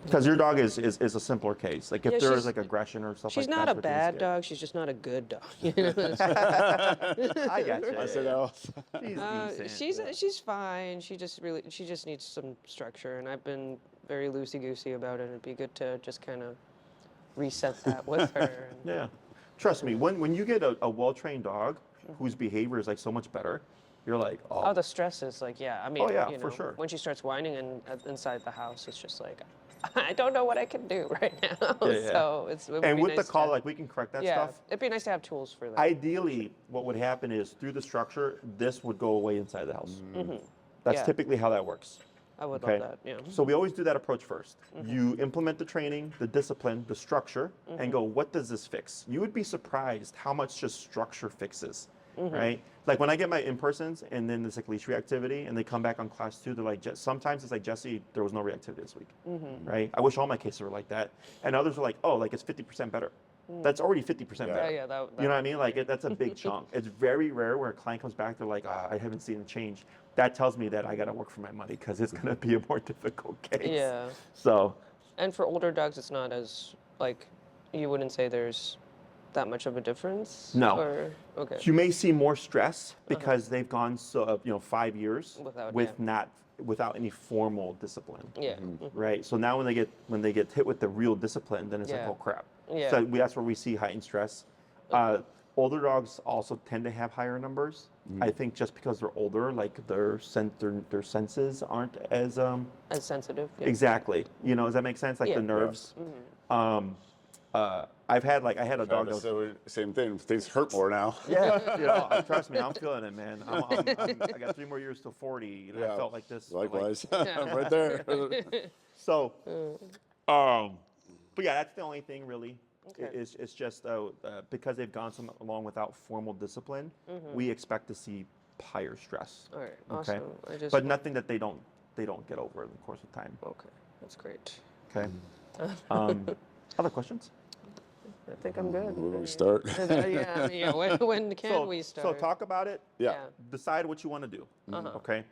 Because your dog is a simpler case. Like if Yeah, there she's- is like aggression or stuff like She's that. not a we're bad scared. dog. She's just not a good dog. You know? I got you. I said else. She's decent. She's fine. She just needs some structure, and I've been very loosey-goosey about it. It'd be good to just kind of reset that with her. And, Yeah. Trust me, when you get a well-trained dog whose behavior is like so much better, you're like, Oh, the stress is like, yeah. I mean, Oh, yeah, you know, for sure. when she starts whining inside the house, it's just like, I don't know what I can do right now. Yeah. So it would and be with nice the call, to, like we can correct that yeah, stuff. it'd be nice to have tools for that. Ideally, what would happen is through the structure, this would go away inside the house. That's Yeah. typically how that works. I would Okay. love that. Yeah. So we always do that approach first. You implement the training, the discipline, the structure, and go, what does this fix? You would be surprised how much just structure fixes, right? Like when I get my in-persons and then there's like leash reactivity and they come back on class 2, they're like, sometimes it's like, Jesse, there was no reactivity this week, right? I wish all my cases were like that. And others are like, oh, like it's 50% better. That's already 50% Yeah, better. yeah, that, You know what I mean? Like that's a big chunk. It's very rare where a client comes back, they're like, I haven't seen a change. That tells me that I got to work for my money because it's going to be a more difficult case. Yeah. So, And for older dogs, it's not as, like, you wouldn't say there's that much of a difference? No. Or, okay. you may see more stress because they've gone 5 years Without, without any formal discipline. Yeah. Right. So now when they get hit with the real discipline, then it's like, Yeah. oh crap. Yeah. So that's where we see heightened stress. Older dogs also tend to have higher numbers. I think just because they're older, like their senses aren't as As sensitive. Yeah. exactly. You know, does that make sense? Like Yeah. the nerves. I had a dog that was, So same thing. Things hurt more now. yeah, trust me, I'm feeling it, man. I got 3 more years till 40, and I Yeah. felt like this. for, like, Likewise. Right there. So, but yeah, that's the only thing really. Okay. It's just because they've gone so long without formal discipline, we expect to see higher stress. All right. Okay. Awesome. But nothing that they don't get over in the course of time. Okay. That's great. Okay. Other questions? I think I'm good. Where do we start? Yeah. When can we start? So talk about it. Yeah. Decide what you want to do. Okay.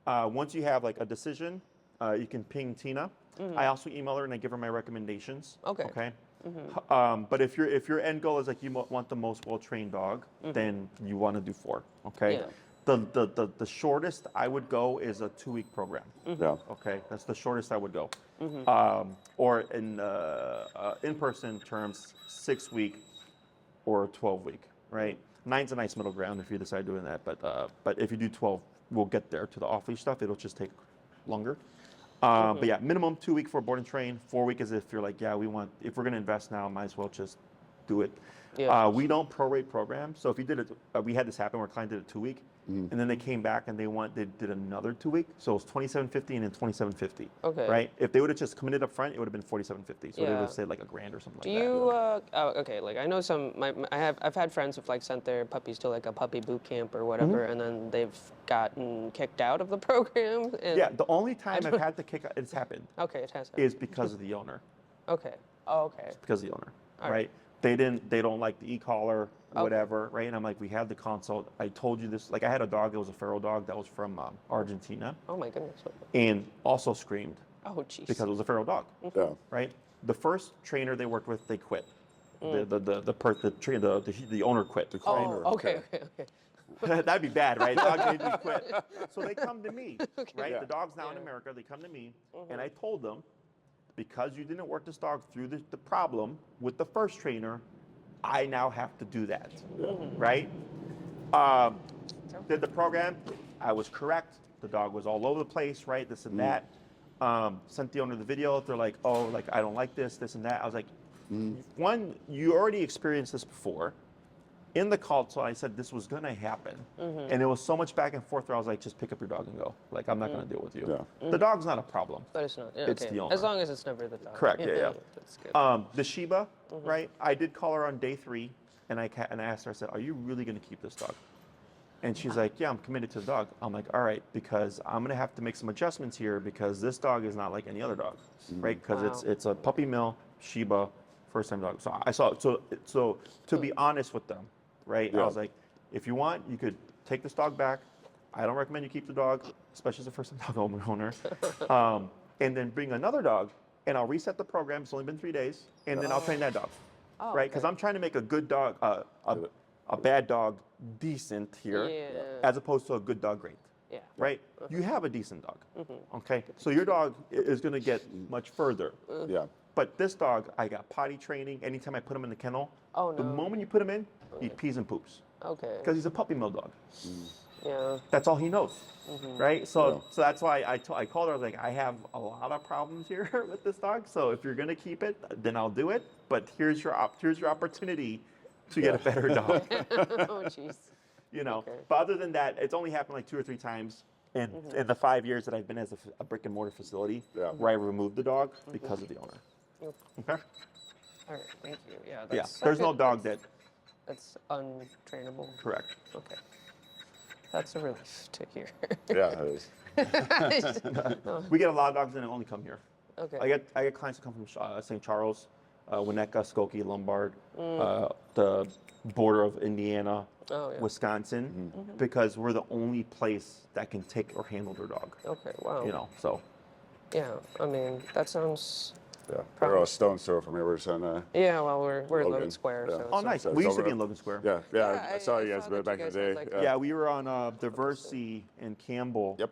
Once you have like a decision, you can ping Tina. I also email her and I give her my recommendations. Okay. Okay. But if your end goal is like you want the most well-trained dog, then you want to do 4. Okay. Yeah. The shortest I would go is a 2-week program. Yeah. Okay, that's the shortest I would go. Or in person terms, 6-week or 12-week. Right. 9's a nice middle ground if you decide doing that. But if you do 12, we'll get there to the off-leash stuff. It'll just take longer. But yeah, minimum 2 week for board and train. 4 week is if you're like, yeah, if we're gonna invest now, might as well just do it. Yeah. We don't prorate programs. So if you did it, we had this happen where a client did a 2 week. and then they came back and they did another 2 week. So it was $2,750 and then $2,750. Okay. Right? If they would have just committed up front, it would have been $4,750. So they would Yeah. have saved like $1,000 or something Do like that. you? Okay. Like I know I've had friends who've like sent their puppies to like a puppy boot camp or whatever, and then they've gotten kicked out of the program. And Yeah, the only time I've had to kick out, it's happened, Okay, it has. is because of the owner. Okay. Oh, okay. Because of the owner, All right? They don't like the e-collar, Okay. whatever, right? And I'm like, we had the consult. I told you this. Like I had a dog. It was a feral dog that was from Argentina, Oh my goodness. and also screamed Oh jeez. because it was a feral dog, Yeah. right? The first trainer they worked with, they quit. The owner quit. The Oh. trainer. Okay. Okay. That'd be bad, right? The dog they just quit. So they come to me, right? Yeah. The dog's now in Yeah. America. They come to me, and I told them, because you didn't work this dog through the problem with the first trainer, I now have to do that, right? Did the program. I was correct. The dog was all over the place, right? This and that. Sent the owner the video. They're like, oh, like I don't like this and that. I was like, one, you already experienced this before. In the call, so I said this was gonna happen, and it was so much back and forth where I was like, just pick up your dog and go. Like I'm not gonna deal with you. Yeah. The dog's not a problem. But it's not. Yeah, It's okay. the owner. As long as it's never the dog. Correct, yeah. That's good. The Shiba, right? I did call her on day 3, and I asked her. I said, "Are you really gonna keep this dog?" And she's like, "Yeah, I'm committed to the dog." I'm like, "All right, because I'm gonna have to make some adjustments here because this dog is not like any other dog, right? Because Wow. it's a puppy mill Shiba, first time dog." So I saw so to be honest with them, right? Yeah. I was like, if you want, you could take this dog back. I don't recommend you keep the dog, especially as a first time dog owner. And then bring another dog, and I'll reset the program. It's only been 3 days, and then I'll train that dog, Oh, right? Because okay. I'm trying to make a good dog, a bad dog decent here, Yeah. as opposed to a good dog great, Yeah. right? You have a decent dog, okay? So your dog is going to get much further. Yeah. But this dog, I got potty training. Anytime I put him in the kennel, Oh, the no. moment you put him in, he pees and poops Okay. because he's a puppy mill dog. Yeah. That's all he knows, right? So, Yeah. so that's why I called her. I was like, I have a lot of problems here with this dog. So if you're gonna keep it, then I'll do it. But here's your opportunity to get a better dog. Oh jeez. You know. Okay. But other than that, it's only happened like 2 or 3 times in the 5 years that I've been as a brick and mortar facility Yeah. where I removed the dog because of the owner. Yep. Okay. All right. Thank you. Yeah. Yeah. That's, There's no dog that. That's untrainable. Correct. Okay. That's a relief to hear. Yeah. It is. We get a lot of dogs that only come here. Okay. I get clients that come from St. Charles, Winnetka, Skokie, Lombard, the border of Indiana, Oh, yeah. Wisconsin, because we're the only place that can take or handle their dog. Okay. Wow. You know, so Yeah. I mean, that sounds. Yeah. They're a stone's throw from here. We're just on. Yeah. Well, we're in Logan. Logan Square. Yeah. So oh it's nice. so We it's used to over be at- in Logan Square. Yeah. Yeah, I saw you I guys saw that back you in the guys had, day. like, Yeah. Yeah, we were on Diversity in Campbell. Yep.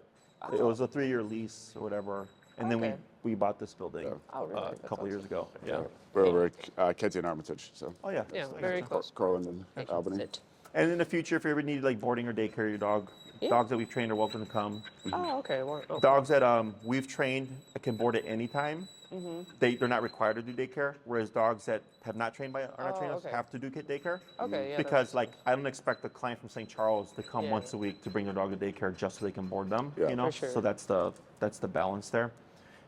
It was a 3-year lease or whatever, and then Okay. we bought this building Oh, really? a That's couple years awesome. ago. Yeah. We're over at Kenzie and Armitage. So. Oh yeah. Yeah. Nice. Very close. Corwin and Albany. Sit. And in the future, if you ever need like boarding or daycare your dog, Yeah. dogs that we've trained are welcome to come. Oh, okay. Well, oh. Dogs that we've trained can board at any time. They're not required to do daycare, whereas dogs that have not trained by are not Oh, trainers okay. have to do daycare. Okay. Yeah. Because like I don't expect a client from St. Charles to come Yeah. once a week to bring their dog to daycare just so they can board them. Yeah. You know, For sure. so that's the balance there.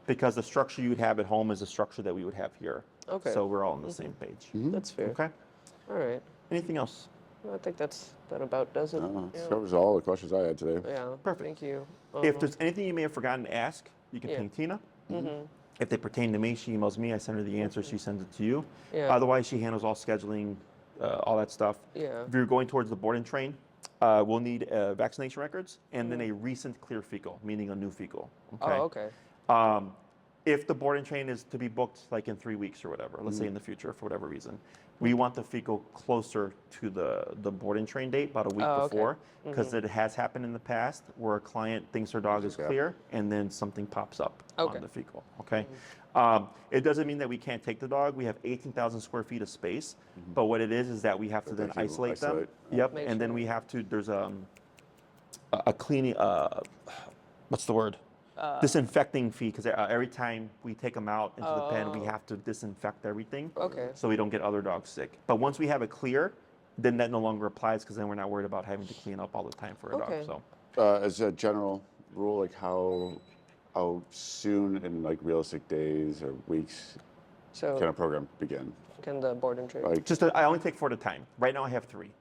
Because the structure you'd have at home is the structure that we would have here. Okay. So we're all on the same page. That's fair. Okay. All right. Anything else? I think that about does it. This Yeah. covers all the questions I had today. Yeah. Perfect. Thank you. If there's anything you may have forgotten to ask, you can Yeah. ping Tina. If they pertain to me, she emails me. I send her the answer. She sends it to you. Yeah. Otherwise, she handles all scheduling, all that stuff. Yeah. If you're going towards the board and train, we'll need vaccination records and then a recent clear fecal, meaning a new fecal. Okay. Oh, okay. If the board and train is to be booked like in 3 weeks or whatever, let's say in the future for whatever reason, we want the fecal closer to the board and train date, about a week Oh, okay. before, because it has happened in the past where a client thinks her dog is Yeah. clear and then something pops up Okay. on the fecal. Okay. It doesn't mean that we can't take the dog. We have 18,000 square feet of space, but what it is that we have to But then they keep isolate them. isolate. Yep. Make And then sure. we have to. There's a cleaning. What's the word? Disinfecting fee, because every time we take them out into the pen, we have to disinfect everything Okay. so we don't get other dogs sick. But once we have it clear, then that no longer applies because then we're not worried about having to clean up all the time for a Okay. dog. So As a general rule, like how soon in like realistic days or weeks So can a program begin? can the board and train? Like, just I only take 4 at a time. Right now I have 3.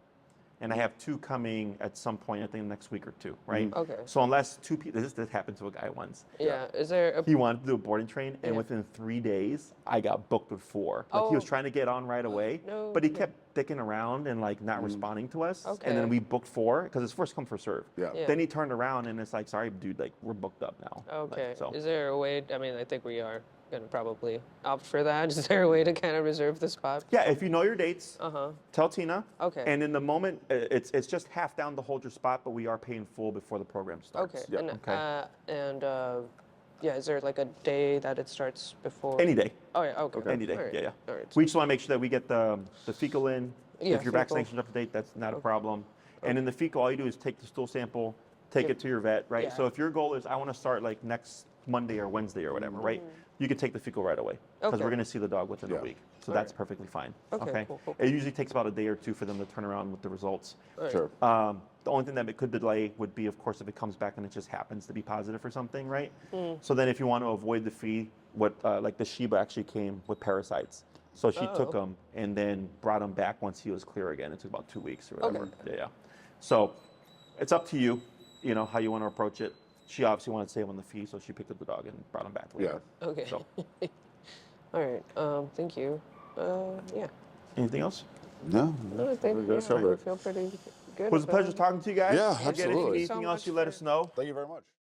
And I have 2 coming at some point, I think next week or 2, right? Okay. So unless 2 people, this happened to a guy once. Yeah. Is there a He wanted to do a boarding train, and Yeah. within 3 days, I got booked with 4. Like he was Oh. trying to get on right away, No, but he no. kept dicking around and like not responding to us. Okay. And then we booked 4 because it's first come first serve. Yeah. Yeah. Then he turned around and it's like, sorry, dude, like we're booked up now. Like, Okay. so Is there a way? I mean, I think we are gonna probably opt for that. Is there a way to kind of reserve the spot? yeah, if you know your dates, Uh-huh. tell Tina. Okay. And in the moment, it's just half down to hold your spot, but we are paying full before the program starts. Okay. Yeah. And Okay. yeah, is there like a day that it starts before? Any day. Oh yeah. Okay. Any day. All right. Yeah, yeah. All right. We just want to make sure that we get the fecal in. Yeah, If your fecal. vaccination's up to date, that's not a problem. And in the fecal, all you do is take the stool sample, take Yeah. it to your vet, right? Yeah. So if your goal is, I want to start like next Monday or Wednesday or whatever, right? You could take the fecal right away because Okay. we're going to see the dog within a Yeah. week. So All that's right. perfectly fine. Okay, cool, cool. It usually takes about a day or 2 for them to turn around with the results. All right. Sure. The only thing that it could delay would be, of course, if it comes back and it just happens to be positive for something, right? Mm. So then if you want to avoid the fee, like the Shiba actually came with parasites. So she took Oh. him and then brought him back once he was clear again. It took about 2 weeks or whatever. Okay. Yeah. So it's up to you, how you want to approach it. She obviously wanted to save on the fee, so she picked up the dog and brought him back later. Okay. So All right. Thank you. Yeah. anything else? No. No, I think That's yeah, I covered. feel pretty good. It was a pleasure about- talking to you guys. Yeah, Again, if you absolutely. need So anything else, much you let for- us know. Thank you very much.